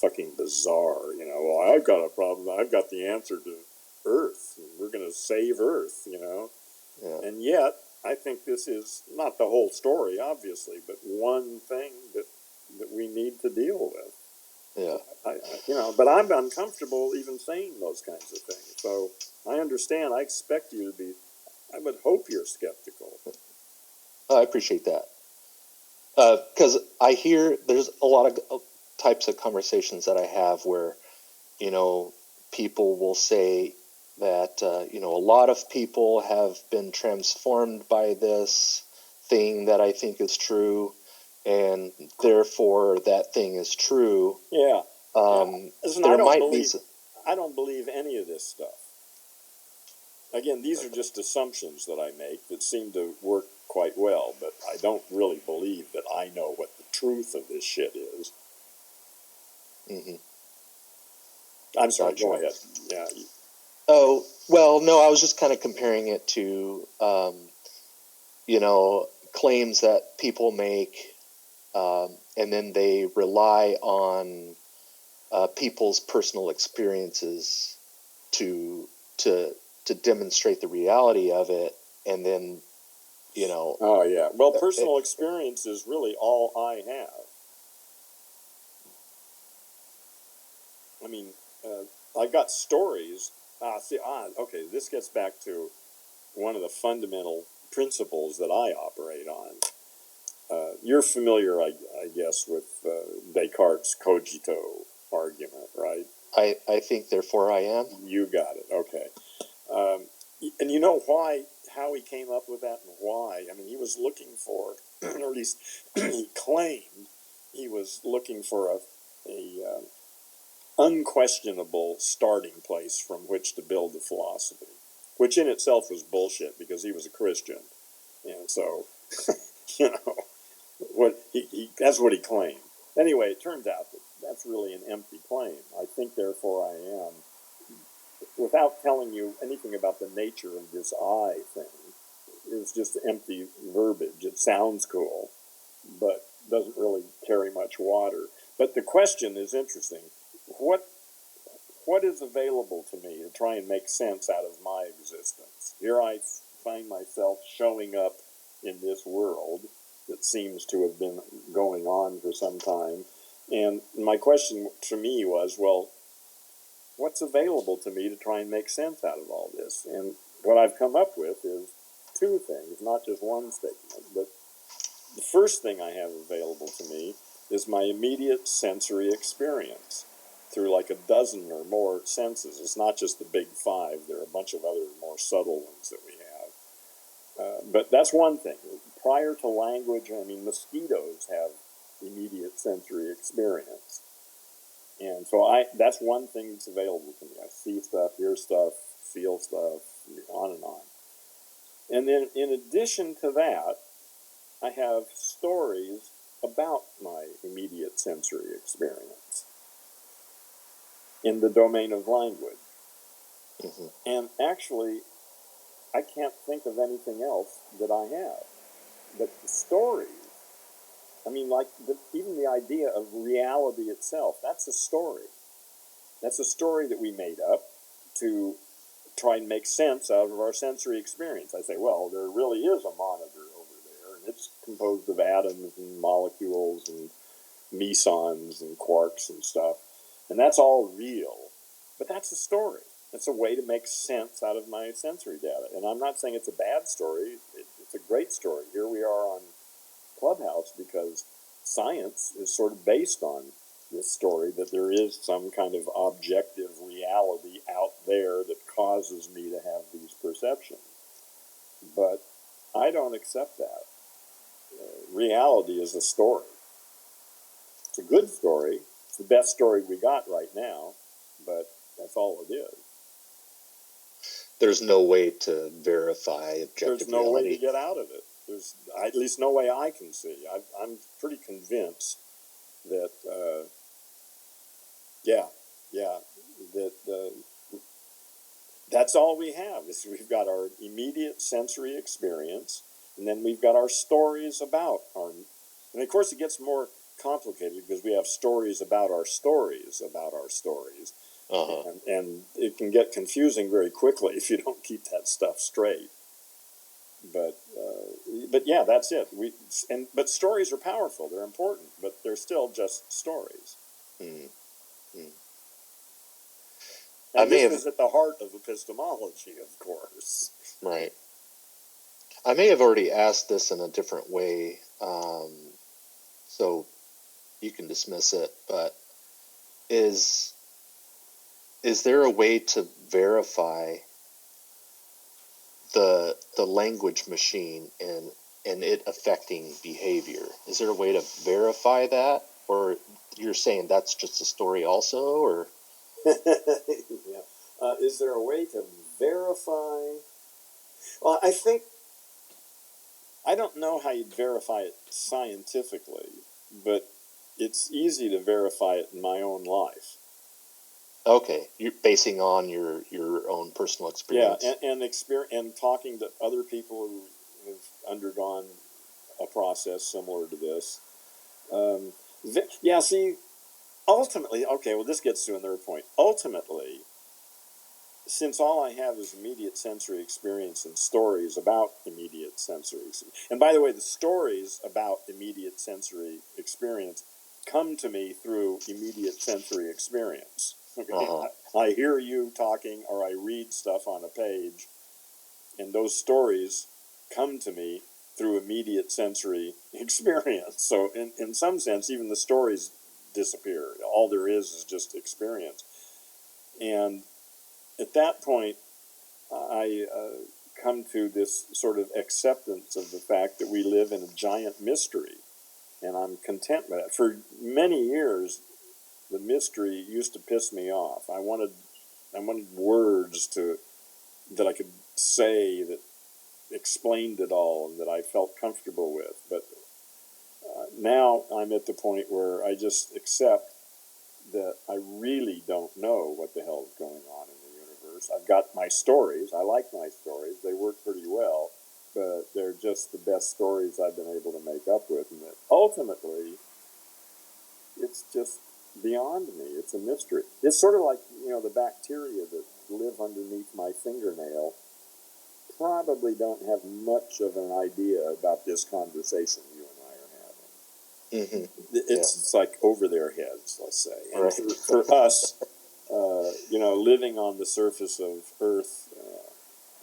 fucking bizarre. You know, well, I've got a problem. I've got the answer to Earth. We're going to save Earth, you know. Yeah. And yet, I think this is not the whole story, obviously, but one thing that we need to deal with. Yeah. But I'm uncomfortable even saying those kinds of things. So I understand. I expect you to be. I would hope you're skeptical. I appreciate that. Because I hear there's a lot of types of conversations that I have where, people will say that, a lot of people have been transformed by this thing that I think is true, and therefore that thing is true. Yeah. Listen, I don't believe any of this stuff. Again, these are just assumptions that I make that seem to work quite well, but I don't really believe that I know what the truth of this shit is. Mm-hmm. I'm sorry, go ahead. Yeah. Oh, well, no, I was just kind of comparing it to, claims that people make, and then they rely on people's personal experiences to demonstrate the reality of it, and then, Oh, yeah. Well, personal experience is really all I have. I mean, I got stories. Okay, this gets back to one of the fundamental principles that I operate on. You're familiar, I guess, with Descartes' cogito argument, right? I think, therefore I am. You got it, okay. And you know how he came up with that and why? I mean, he was looking for, or at least he claimed he was looking for a unquestionable starting place from which to build the philosophy, which in itself was bullshit because he was a Christian. And so, that's what he claimed. Anyway, it turns out that that's really an empty claim. I think, therefore I am. Without telling you anything about the nature of this I thing, it's just empty verbiage. It sounds cool, but doesn't really carry much water. But the question is interesting. What is available to me to try and make sense out of my existence? Here I find myself showing up in this world that seems to have been going on for some time. And my question to me was, well, what's available to me to try and make sense out of all this? And what I've come up with is two things, not just one statement. But the first thing I have available to me is my immediate sensory experience through like a dozen or more senses. It's not just the big five. There are a bunch of other more subtle ones that we have. But that's one thing. Prior to language, I mean, mosquitoes have immediate sensory experience. And so that's one thing that's available to me. I see stuff, hear stuff, feel stuff, on and on. And then in addition to that, I have stories about my immediate sensory experience in the domain of language. Mm-hmm. And actually, I can't think of anything else that I have. But the stories, I mean, like even the idea of reality itself, that's a story. That's a story that we made up to try and make sense out of our sensory experience. I say, well, there really is a monitor over there, and it's composed of atoms and molecules and mesons and quarks and stuff. And that's all real. But that's a story. It's a way to make sense out of my sensory data. And I'm not saying it's a bad story. It's a great story. Here we are on Clubhouse because science is sort of based on this story that there is some kind of objective reality out there that causes me to have these perceptions. But I don't accept that. Reality is a story. It's a good story. It's the best story we got right now, but that's all it is. There's no way to verify objective reality. There's no way to get out of it. There's at least no way I can see. I'm pretty convinced that, that's all we have. Is we've got our immediate sensory experience, and then we've got our stories about our. And of course, it gets more complicated because we have stories about our stories about our stories, and it can get confusing very quickly if you don't keep that stuff straight. But yeah, that's it. But stories are powerful. They're important, but they're still just stories. And this is at the heart of epistemology, of course. Right. I may have already asked this in a different way, so you can dismiss it, but is there a way to verify the language machine and it affecting behavior? Is there a way to verify that? Or you're saying that's just a story also, or? Yeah. Is there a way to verify? Well, I don't know how you'd verify it scientifically, but it's easy to verify it in my own life. Okay, you're basing on your own personal experience. Yeah, and talking to other people who have undergone a process similar to this. See, ultimately, okay, well, this gets to another point. Ultimately, since all I have is immediate sensory experience and stories about immediate sensory experience, and by the way, the stories about immediate sensory experience come to me through immediate sensory experience. Okay? I hear you talking, or I read stuff on a page, and those stories come to me through immediate sensory experience. So in some sense, even the stories disappear. All there is just experience. And at that point, I come to this sort of acceptance of the fact that we live in a giant mystery. And I'm content with it. For many years, the mystery used to piss me off. I wanted words that I could say that explained it all and that I felt comfortable with. But now I'm at the point where I just accept that I really don't know what the hell is going on in the universe. I've got my stories. I like my stories. They work pretty well, but they're just the best stories I've been able to make up with. And that ultimately, it's just beyond me. It's a mystery. It's sort of like, the bacteria that live underneath my fingernail probably don't have much of an idea about this conversation you and I are having. It's like over their heads, let's say. And Right. for us, living on the surface of Earth,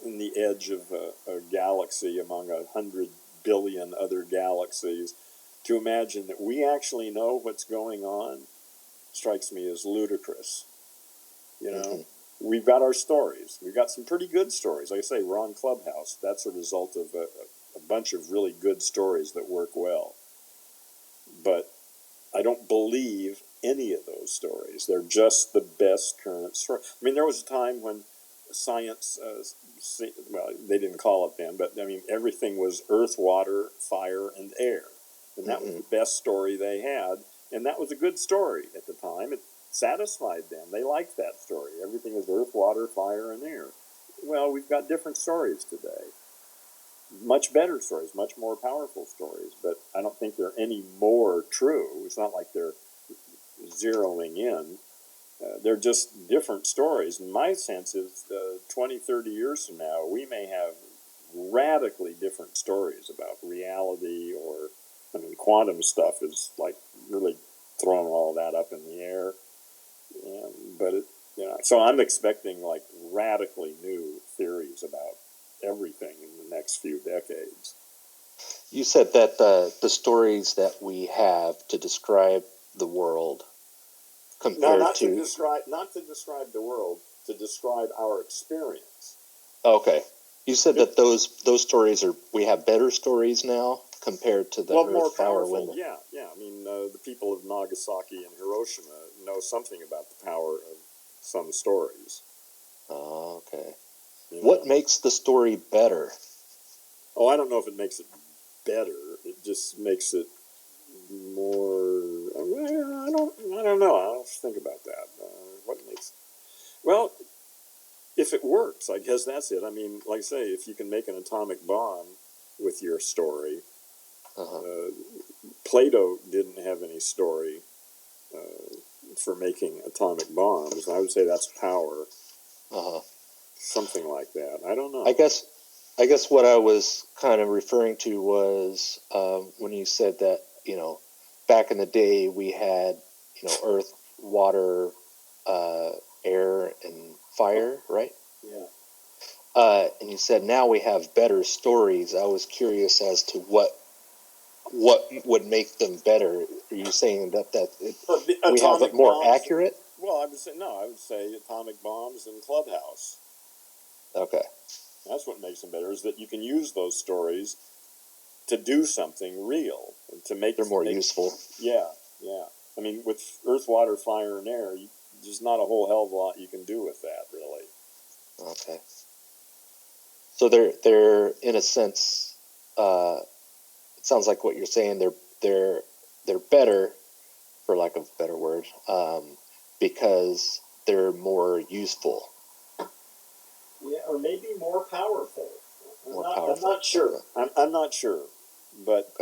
in the edge of a galaxy among 100 billion other galaxies, to imagine that we actually know what's going on strikes me as ludicrous. We've got our stories. We've got some pretty good stories. Like I say, we're on Clubhouse. That's a result of a bunch of really good stories that work well. But I don't believe any of those stories. They're just the best current story. I mean, there was a time when science, they didn't call it then, but everything was earth, water, fire, and air. And that was the best story they had. And that was a good story at the time. It satisfied them. They liked that story. Everything is earth, water, fire, and air. Well, we've got different stories today. Much better stories, much more powerful stories, but I don't think they're any more true. It's not like they're zeroing in. They're just different stories. And my sense is 20, 30 years from now, we may have radically different stories about reality, or, quantum stuff is like really throwing all that up in the air. So I'm expecting like radically new theories about everything in the next few decades. You said that the stories that we have to describe the world not to describe the world, to describe our experience. Okay. You said that those stories we have better stories now compared to the Earth, more Fire, powerful. Wind. Yeah. The people of Nagasaki and Hiroshima know something about the power of some stories. Oh, okay. What makes the story better? Oh, I don't know if it makes it better. It just makes it more. I don't know. I'll think about that. What makes? Well, if it works, I guess that's it. I mean, like I say, if you can make an atomic bomb with your story, Plato didn't have any story for making atomic bombs. I would say that's power. Something like that. I don't know. I guess what I was kind of referring to was when you said that, back in the day we had, earth, water, air, and fire, right? Yeah. And you said now we have better stories. I was curious as to what would make them better. Are you saying that we have it more accurate? Well, I would say atomic bombs and Clubhouse. Okay. That's what makes them better, is that you can use those stories to do something real, to make... They're more useful. Yeah. I mean, with earth, water, fire, and air, there's not a whole hell of a lot you can do with that, really. Okay. So they're in a sense, it sounds like what you're saying, they're better, for lack of a better word, because they're more useful. Yeah, or maybe more powerful. I'm not sure. I'm not sure. But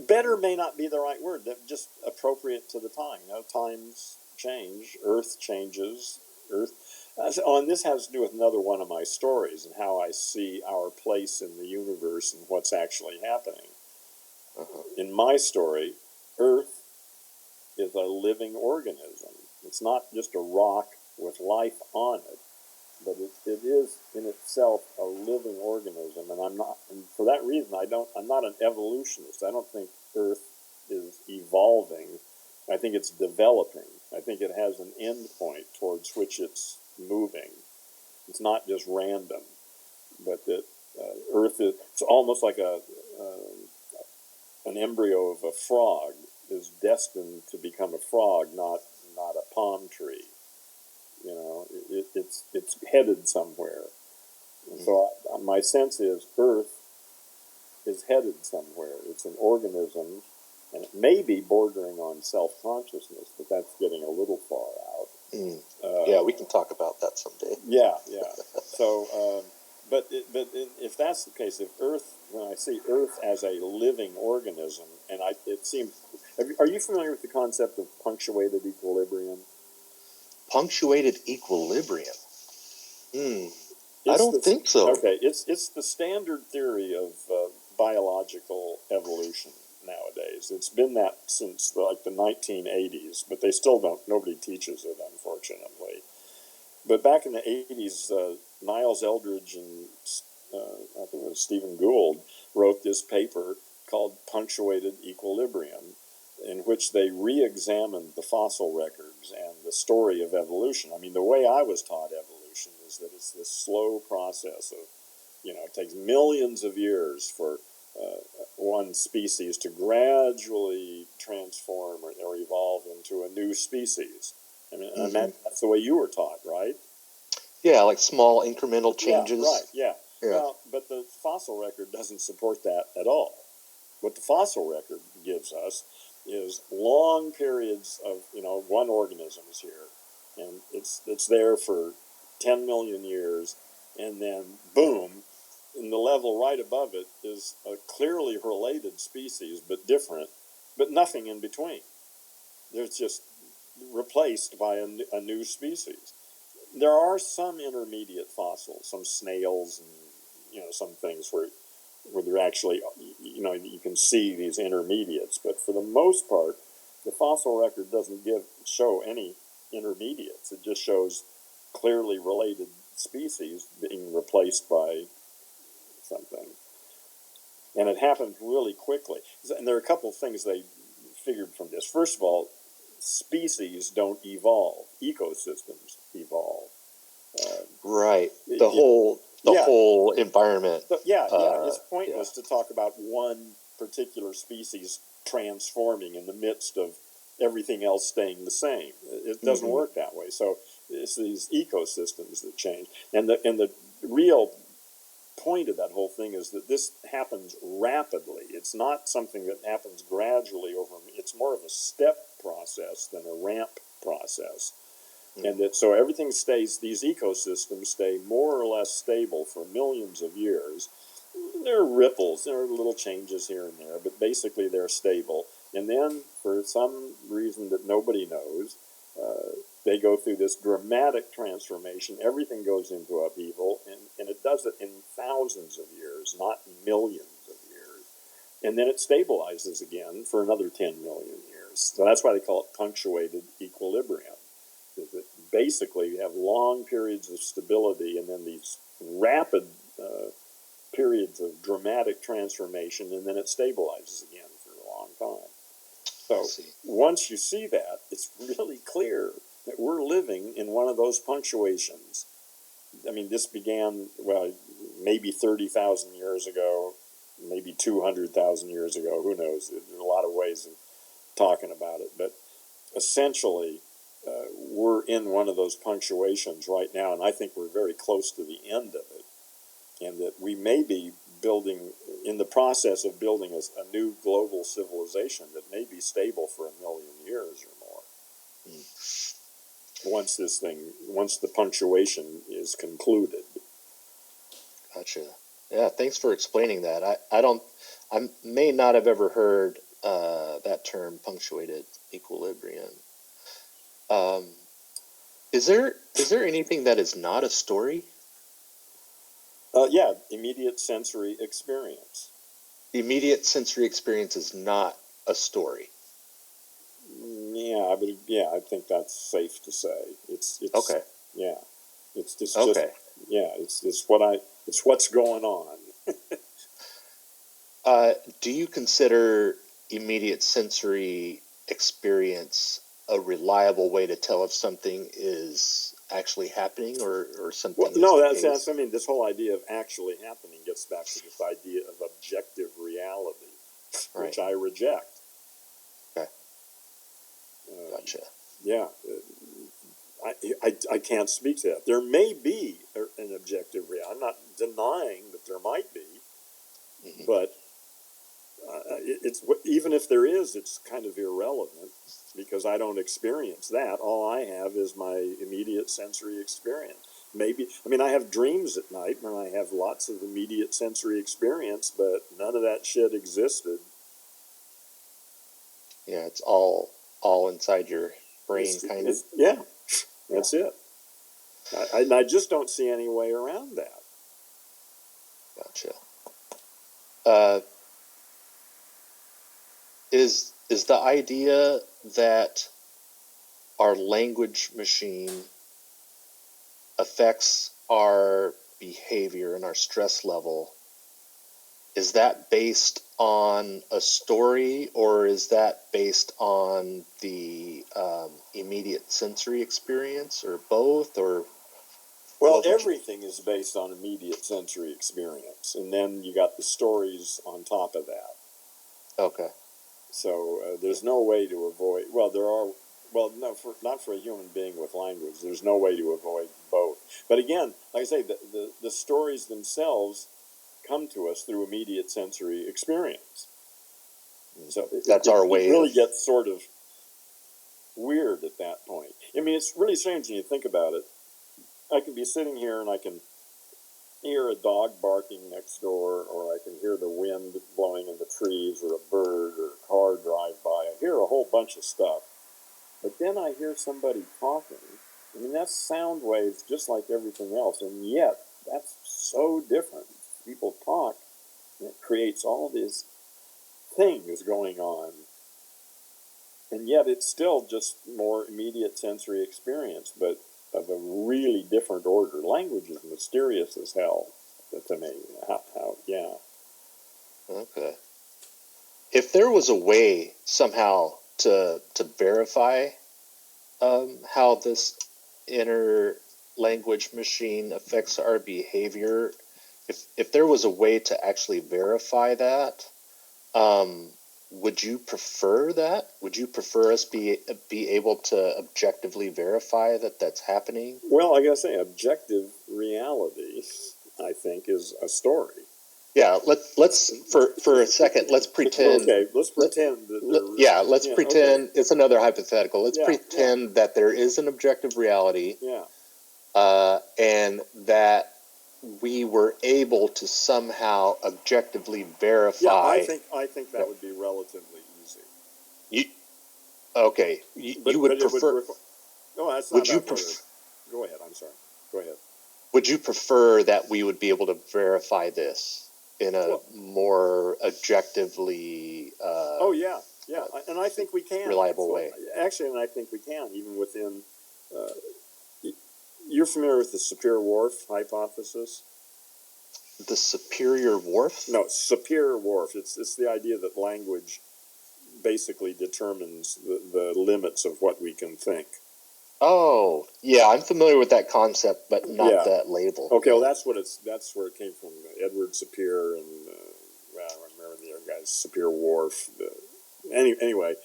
better may not be the right word. Just appropriate to the time. Times change. Earth changes. And this has to do with another one of my stories and how I see our place in the universe and what's actually happening. In my story, Earth is a living organism. It's not just a rock with life on it, but it is in itself a living organism. And for that reason, I'm not an evolutionist. I don't think Earth is evolving. I think it's developing. I think it has an end point towards which it's moving. It's not just random, but that Earth it's almost like an embryo of a frog is destined to become a frog, not a palm tree. It's headed somewhere. And so my sense is Earth is headed somewhere. It's an organism, and it may be bordering on self-consciousness, but that's getting a little far out. Yeah, we can talk about that someday. Yeah. So, but if that's the case, if Earth, when I see Earth as a living organism, and it seems, are you familiar with the concept of punctuated equilibrium? Punctuated equilibrium? I don't think so. Okay, it's the standard theory of biological evolution nowadays. It's been that since the 1980s, but they still nobody teaches it, unfortunately. But back in the 80s, Niles Eldredge and I think it was Stephen Gould wrote this paper called Punctuated Equilibrium, in which they re-examined the fossil records and the story of evolution. I mean, the way I was taught evolution is that it's this slow process of, it takes millions of years for one species to gradually transform or evolve into a new species. I mean, that's the way you were taught, right? Yeah, like small incremental changes. Yeah, right, yeah. Well, but the fossil record doesn't support that at all. What the fossil record gives us is long periods of, one organism is here, and it's there for 10 million years, and then boom, in the level right above it is a clearly related species, but different, but nothing in between. There's just replaced by a new species. There are some intermediate fossils, some snails and, some things where they're actually, you can see these intermediates. But for the most part, the fossil record doesn't show any intermediates. It just shows clearly related species being replaced by something. And it happened really quickly. And there are a couple of things they figured from this. First of all, species don't evolve. Ecosystems evolve. Right. The whole environment. It's pointless to talk about one particular species transforming in the midst of everything else staying the same. It doesn't work that way. So it's these ecosystems that change. And the real point of that whole thing is that this happens rapidly. It's not something that happens gradually over. It's more of a step process than a ramp process. And that so everything stays, these ecosystems stay more or less stable for millions of years. There are ripples, there are little changes here and there, but basically they're stable. And then, for some reason that nobody knows, they go through this dramatic transformation. Everything goes into upheaval, and it does it in thousands of years, not millions of years. And then it stabilizes again for another 10 million years. So that's why they call it punctuated equilibrium. That basically you have long periods of stability and then these rapid periods of dramatic transformation, and then it stabilizes again for a long time. So once you see that, it's really clear that we're living in one of those punctuations. I mean, this began, well, maybe 30,000 years ago, maybe 200,000 years ago, who knows? There's a lot of ways of talking about it, but essentially, we're in one of those punctuations right now, and I think we're very close to the end of it, and that we may be in the process of building a new global civilization that may be stable for 1 million years or more. Once the punctuation is concluded. Gotcha. Yeah, thanks for explaining that. I may not have ever heard that term, punctuated equilibrium. Is there anything that is not a story? Yeah, immediate sensory experience. Immediate sensory experience is not a story. Yeah, I think that's safe to say. It's okay. Yeah, it's just okay. It's what's going on. Do you consider immediate sensory experience a reliable way to tell if something is actually happening or something? Well, no, that's. I mean, this whole idea of actually happening gets back to this idea of objective reality, right, which I reject. Okay. Gotcha. Yeah, I can't speak to that. There may be an objective reality. I'm not denying that there might be, but it's even if there is, it's kind of irrelevant because I don't experience that. All I have is my immediate sensory experience. Maybe, I mean, I have dreams at night and I have lots of immediate sensory experience, but none of that shit existed. Yeah, it's all inside your brain, kind of. Yeah, that's it. I just don't see any way around that. Gotcha. Is the idea that our language machine affects our behavior and our stress level, is that based on a story or is that based on the immediate sensory experience or both? Or well, everything is based on immediate sensory experience, and then you got the stories on top of that. Okay. So there's no way to avoid. Well, there are. Well, no, not for a human being with language. There's no way to avoid both. But again, like I say, the stories themselves come to us through immediate sensory experience. So that's our way. It really gets sort of weird at that point. I mean, it's really strange when you think about it. I can be sitting here and I can hear a dog barking next door, or I can hear the wind blowing in the trees, or a bird, or a car drive by. I hear a whole bunch of stuff. But then I hear somebody talking. I mean, that's sound waves just like everything else, and yet that's so different. People talk, and it creates all these things going on. And yet it's still just more immediate sensory experience, but of a really different order. Language is mysterious as hell to me. Yeah. Okay. If there was a way somehow to verify how this inner language machine affects our behavior, if there was a way to actually verify that, would you prefer that? Would you prefer us be able to objectively verify that that's happening? Well, I gotta say, objective reality I think, is a story. Yeah, let's for a second, let's pretend. Okay, let's pretend that let's pretend it's another hypothetical. Let's pretend that there is an objective reality. Yeah. And that we were able to somehow objectively verify. Yeah, I think that would be relatively easy. You would prefer. No, that's not. Would you prefer? Go ahead. I'm sorry. Go ahead. Would you prefer that we would be able to verify this in a more objectively? And I think we can. Reliable way. Actually, and I think we can, even within. You're familiar with the Sapir-Whorf hypothesis? The Superior-Whorf? No, Sapir-Whorf. It's the idea that language basically determines the limits of what we can think. Oh, yeah, I'm familiar with that concept, but not that label. Okay, well, that's where it came from. Edward Sapir and I don't remember the other guys, Sapir-Whorf. Anyway,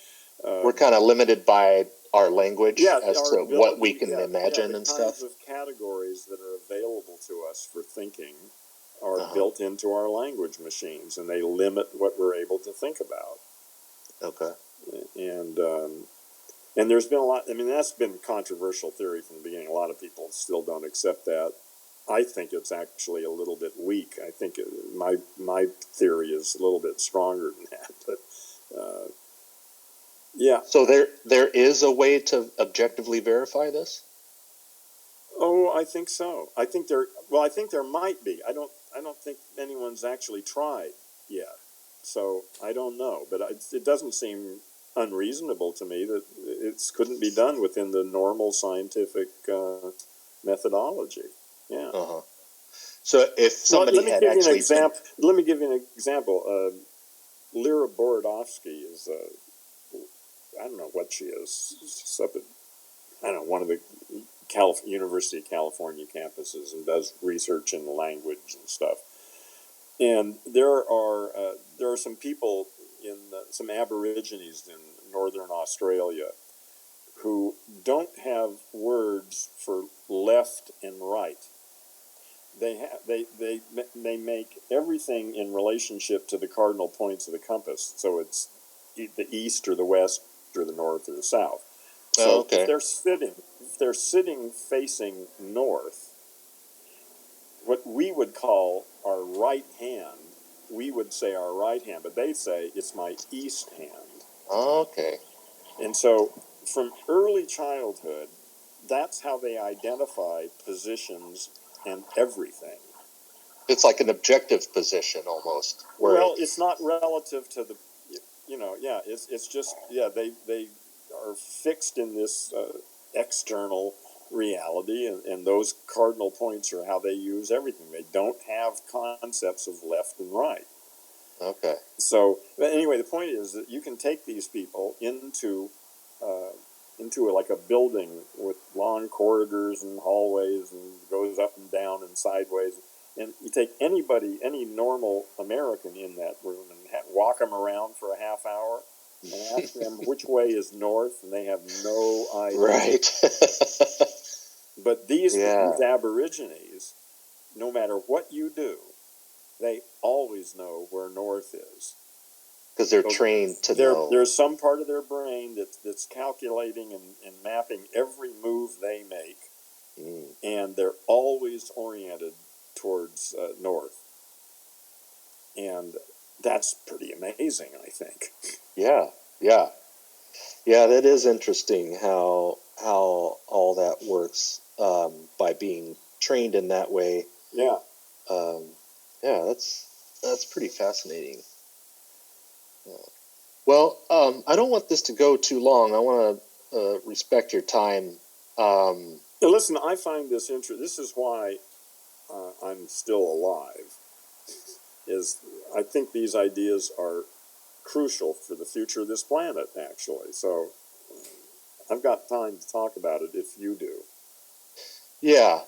we're kind of limited by our language as to what we can imagine and stuff. The kinds of categories that are available to us for thinking are built into our language machines, and they limit what we're able to think about. Okay. And there's been a lot. I mean, that's been controversial theory from the beginning. A lot of people still don't accept that. I think it's actually a little bit weak. I think my theory is a little bit stronger than that. But So there is a way to objectively verify this? Oh, I think so. I think there might be. I don't think anyone's actually tried yet. So I don't know, but it doesn't seem unreasonable to me that it couldn't be done within the normal scientific methodology. Yeah. So if somebody had actually... Let me give you an example. Lyra Borodovsky is, I don't know what she is. She's up at, one of the University of California campuses and does research in language and stuff. And there are some people some Aborigines in northern Australia who don't have words for left and right. They make everything in relationship to the cardinal points of the compass. So it's the east or the west or the north or the south. So if they're sitting facing north, what we would call our right hand, we would say our right hand, but they say it's my east hand. Okay. And so from early childhood, that's how they identify positions and everything. It's like an objective position almost. Well, it's not relative to the, it's just, they are fixed in this external reality, and those cardinal points are how they use everything. They don't have concepts of left and right. Okay. So, but anyway, the point is that you can take these people into like a building with long corridors and hallways and goes up and down and sideways, and you take any normal American in that room and walk them around for a half hour and ask them which way is north, and they have no idea. Right. But these Aborigines, no matter what you do, they always know where north is. Because they're trained to know. There's some part of their brain that's calculating and mapping every move they make, and they're always oriented towards north. And that's pretty amazing, I think. Yeah, that is interesting how all that works by being trained in that way. Yeah. That's pretty fascinating. Well, I don't want this to go too long. I want to respect your time. Listen, I find this interesting. This is why I'm still alive. I think these ideas are crucial for the future of this planet, actually. So I've got time to talk about it if you do. Yeah.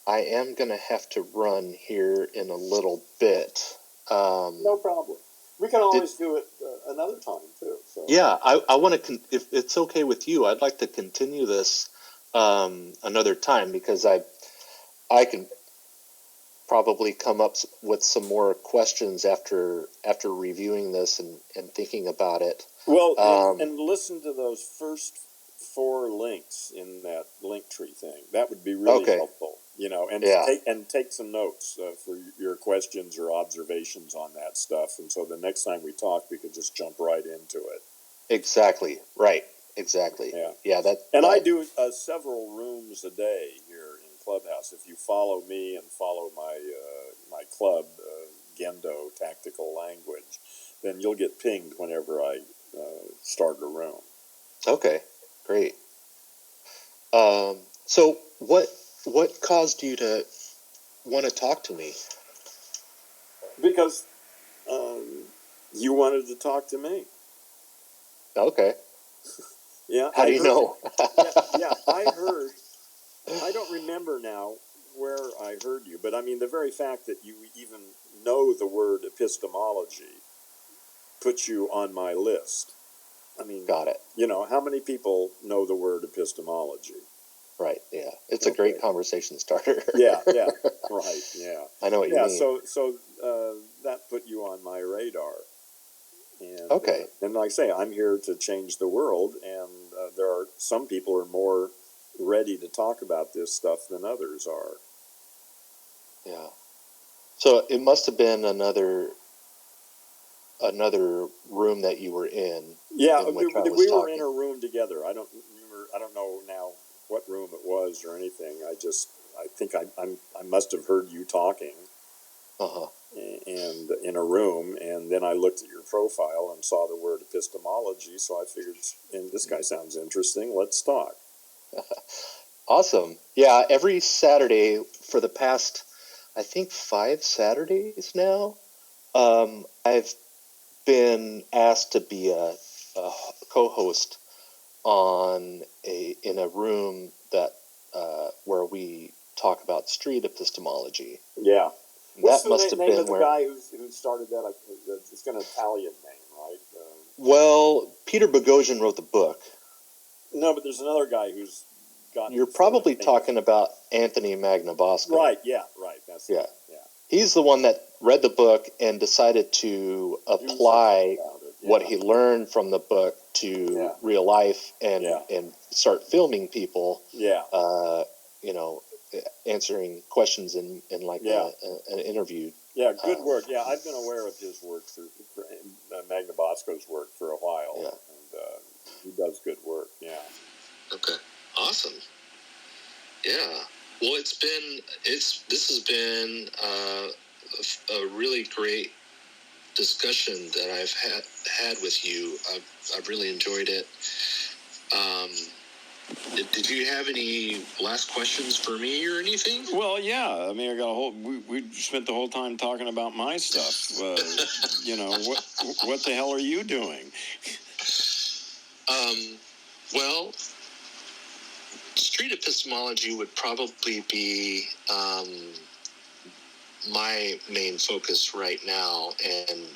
I am going to have to run here in a little bit. No problem. We can always do it another time, too. So. Yeah, I want to, if it's okay with you, I'd like to continue this another time, because I I can probably come up with some more questions after reviewing this and thinking about it. Well, and listen to those first 4 links in that link tree thing. That would be really helpful, and take some notes for your questions or observations on that stuff. And so the next time we talk, we could just jump right into it. Exactly. Right. Exactly. Yeah. I do several rooms a day here in Clubhouse. If you follow me and follow my club, Gendo Tactical Language, then you'll get pinged whenever I start a room. Okay, great. So what caused you to want to talk to me? Because you wanted to talk to me. Okay. Yeah. How do you know? I heard. I don't remember now where I heard you, but I mean the very fact that you even know the word epistemology puts you on my list. I mean, got it. How many people know the word epistemology? Right. Yeah, it's a great conversation starter. yeah. Right. Yeah. I know what you mean. So that put you on my radar. And, okay. And like I say, I'm here to change the world, and there are some people are more ready to talk about this stuff than others are. Yeah. So it must have been another room that you were in. Yeah, we were in a room together. I don't remember. I don't know now what room it was or anything. I think I must have heard you talking. And in a room, and then I looked at your profile and saw the word epistemology, so I figured, and this guy sounds interesting, let's talk. Awesome. Yeah, every Saturday for the past, I think 5 Saturdays now, I've been asked to be a co-host in a room that where we talk about street epistemology. Yeah. That must have been the guy who started that? It's an Italian name, right? Well, Peter Boghossian wrote the book. No, but there's another guy who's got. You're probably talking about Anthony Magnabosco. Right. Yeah. Right. That's yeah. It. Yeah. He's the one that read the book and decided to apply what he learned from the book to real life and start filming people. Yeah. Answering questions in like an interview. Yeah, good work. Yeah, I've been aware of his work through Magnabosco's work for a while. Yeah. And he does good work. Yeah. Okay. Awesome. Yeah. Well, this has been a really great discussion that I've had with you. I've really enjoyed it. Did you have any last questions for me or anything? Well, yeah. I mean, I got we spent the whole time talking about my stuff. What the hell are you doing? Well, street epistemology would probably be my main focus right now, and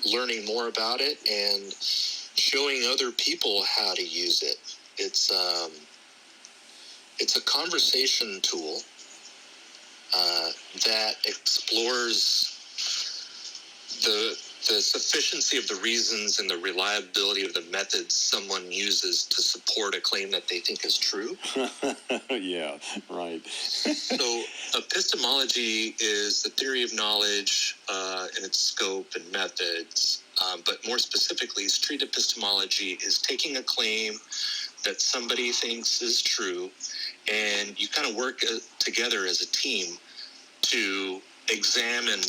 learning more about it and showing other people how to use it. It's a conversation tool that explores the sufficiency of the reasons and the reliability of the methods someone uses to support a claim that they think is true. Yeah, right. So epistemology is the theory of knowledge and its scope and methods. But more specifically, street epistemology is taking a claim that somebody thinks is true, and you kind of work together as a team to examine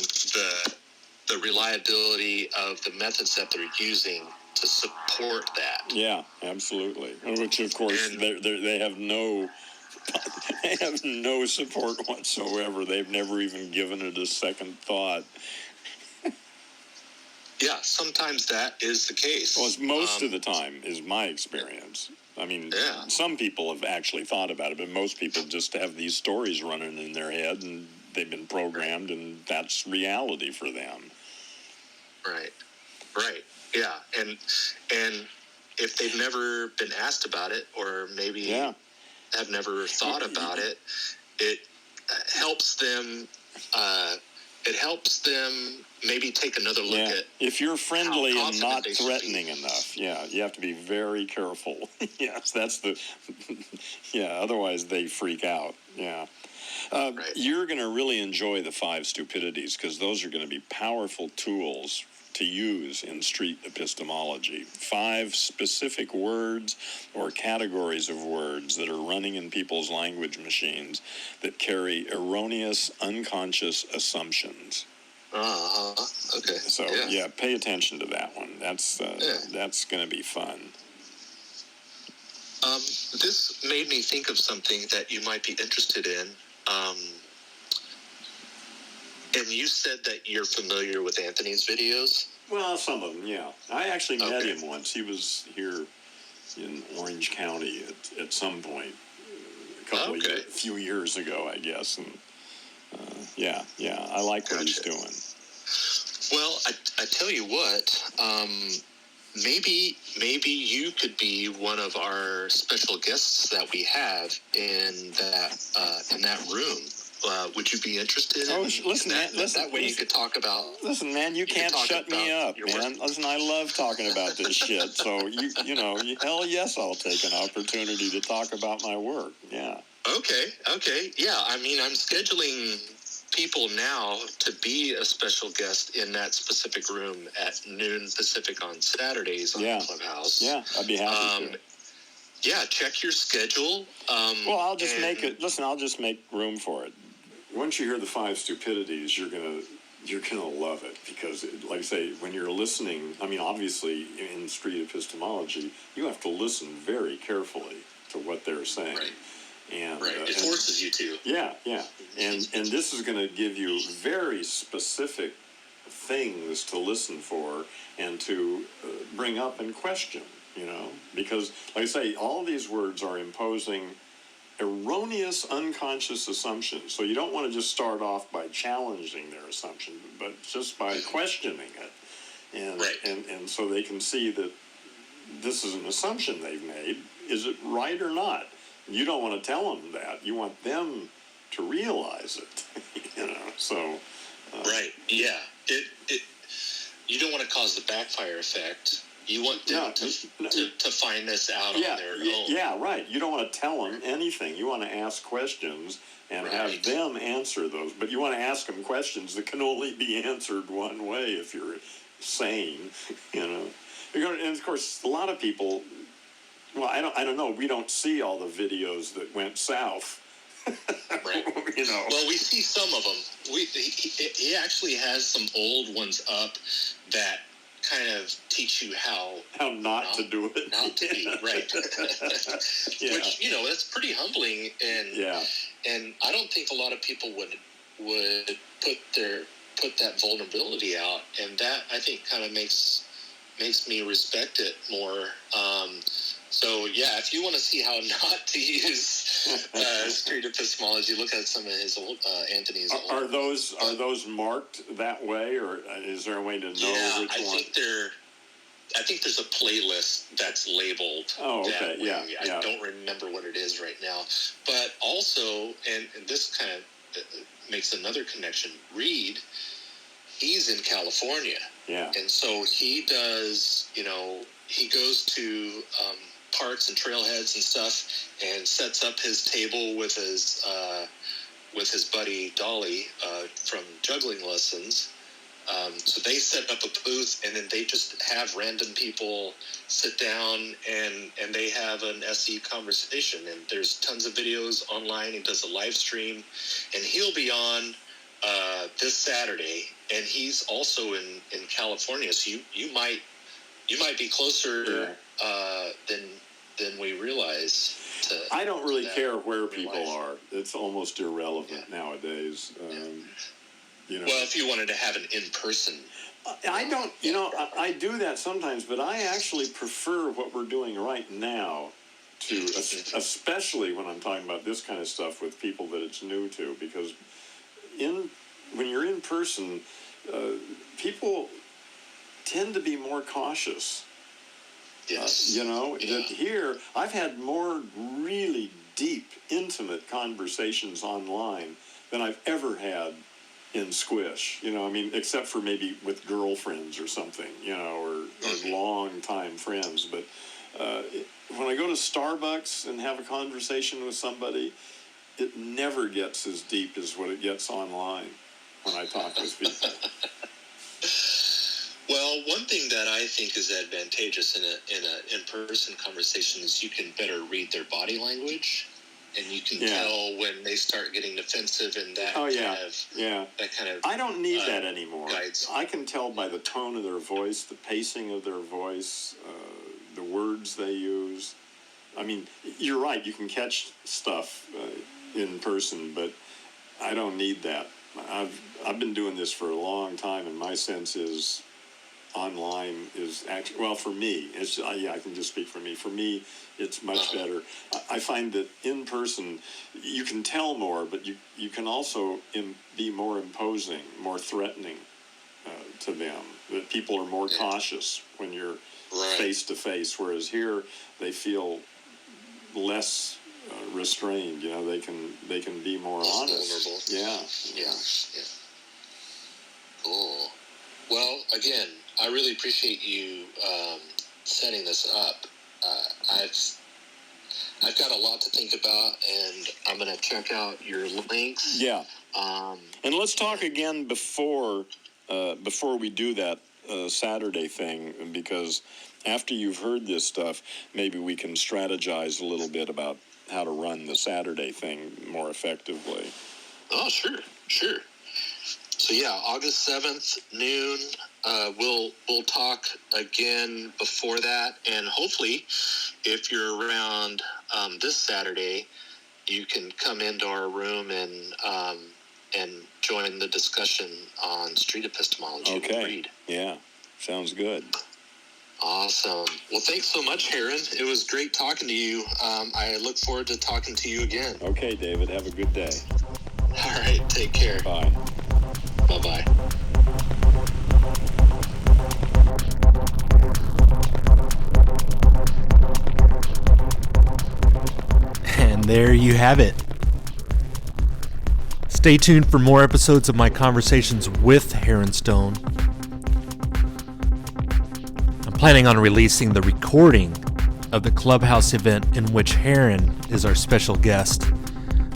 the reliability of the methods that they're using to support that. Yeah, absolutely. Which, of course, they have no support whatsoever. They've never even given it a second thought. Yeah, sometimes that is the case. Well, most of the time is my experience. I mean, some people have actually thought about it, but most people just have these stories running in their head, and they've been programmed, and that's reality for them. Right. Yeah, and if they've never been asked about it, or maybe have never thought about it, helps them. It helps them maybe take another look at. If you're friendly and not threatening enough, you have to be very careful. Yes, that's the. Otherwise they freak out. Yeah. Right. You're going to really enjoy the Five Stupidities because those are going to be powerful tools to use in street epistemology. 5 specific words or categories of words that are running in people's language machines that carry erroneous, unconscious assumptions. Okay. So, pay attention to that one. That's going to be fun. This made me think of something that you might be interested in. And you said that you're familiar with Anthony's videos? Well, some of them, yeah. I actually met him once. He was here in Orange County at some point, a few years ago, I guess. And I like what he's doing. Well, I tell you what, maybe you could be one of our special guests that we have in that room. Would you be interested in listen, that? That way you could talk about... Listen, man, you can't shut me up, man. Listen, I love talking about this shit. So, hell yes, I'll take an opportunity to talk about my work. Yeah. Okay. Yeah, I mean, I'm scheduling people now to be a special guest in that specific room at noon Pacific on Saturdays on Clubhouse. Yeah, I'd be happy to. Yeah, check your schedule. Well, I'll just I'll just make room for it. Once you hear the Five Stupidities, you're gonna love it because, like I say, when you're listening, I mean, obviously in street epistemology, you have to listen very carefully to what they're saying. Right. And, it forces you to. Yeah. And this is going to give you very specific things to listen for and to bring up and question, because, like I say, all these words are imposing erroneous, unconscious assumptions. So you don't want to just start off by challenging their assumption, but just by questioning it. And so they can see that this is an assumption they've made. Is it right or not? You don't want to tell them that. You want them to realize it, so... right, yeah. You don't want to cause the backfire effect. You want them to find this out on their own. Yeah, right. You don't want to tell them anything. You want to ask questions and have them answer those. But you want to ask them questions that can only be answered one way if you're sane, And, of course, a lot of people... Well, I don't know. We don't see all the videos that went south. Right. Well, we see some of them. He actually has some old ones up that kind of teach you how not to do it. Not to be, right. Which, that's pretty humbling. And I don't think a lot of people would put that vulnerability out. And that, I think, kind of makes me respect it more. So, if you want to see how not to use street epistemology, look at some of his old Anthony's. Are those marked that way, or is there a way to know which one? I think there's a playlist that's labeled. Oh, okay, that way. I don't remember what it is right now, but also, and this kind of makes another connection. Reed, he's in California, and so he does. He goes to parks and trailheads and stuff, and sets up his table with his buddy Dolly from juggling lessons. So they set up a booth, and then they just have random people sit down and they have an SE conversation. And there's tons of videos online. He does a live stream, and he'll be on this Saturday. And he's also in California, so you might be closer than we realize. I don't really care where people are. It's almost irrelevant nowadays. Well, if you wanted to have an in-person... I don't, I do that sometimes, but I actually prefer what we're doing right now to, especially when I'm talking about this kind of stuff with people that it's new to, because when you're in person, people tend to be more cautious. Yes. That here, I've had more really deep, intimate conversations online than I've ever had in Squish. You know, I mean, except for maybe with girlfriends or something, you know, or long-time friends. But when I go to Starbucks and have a conversation with somebody, it never gets as deep as what it gets online when I talk with people. Well, one thing that I think is advantageous in a in-person conversation is you can better read their body language, and you can tell when they start getting defensive, and that kind of I don't need that anymore. Guides. I can tell by the tone of their voice, the pacing of their voice, the words they use. I mean, you're right. You can catch stuff in person, but I don't need that. I've been doing this for a long time, and my sense is online is actually, well, for me, it's I can just speak for me. For me, it's much better. I find that in person, you can tell more, but you can also be more imposing, more threatening to them. That people are more cautious when you're face to face, whereas here they feel less restrained. You know, they can be more honest. Vulnerable. Yeah. Cool. Well, again, I really appreciate you setting this up. I've got a lot to think about, and I'm going to check out your links. Yeah. And let's talk again before we do that Saturday thing, because after you've heard this stuff, maybe we can strategize a little bit about how to run the Saturday thing more effectively. Oh, sure. So yeah, August 7th, noon. We'll talk again before that, and hopefully, if you're around this Saturday, you can come into our room and join the discussion on Street Epistemology. Okay. Read. Yeah, sounds good. Awesome. Well, thanks so much, Heron. It was great talking to you. I look forward to talking to you again. Okay, David. Have a good day. All right. Take care. Bye. Bye-bye. And there you have it. Stay tuned for more episodes of my conversations with Heron Stone. I'm planning on releasing the recording of the Clubhouse event in which Heron is our special guest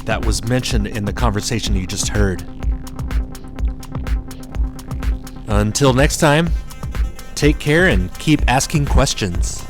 that was mentioned in the conversation you just heard. Until next time, take care and keep asking questions.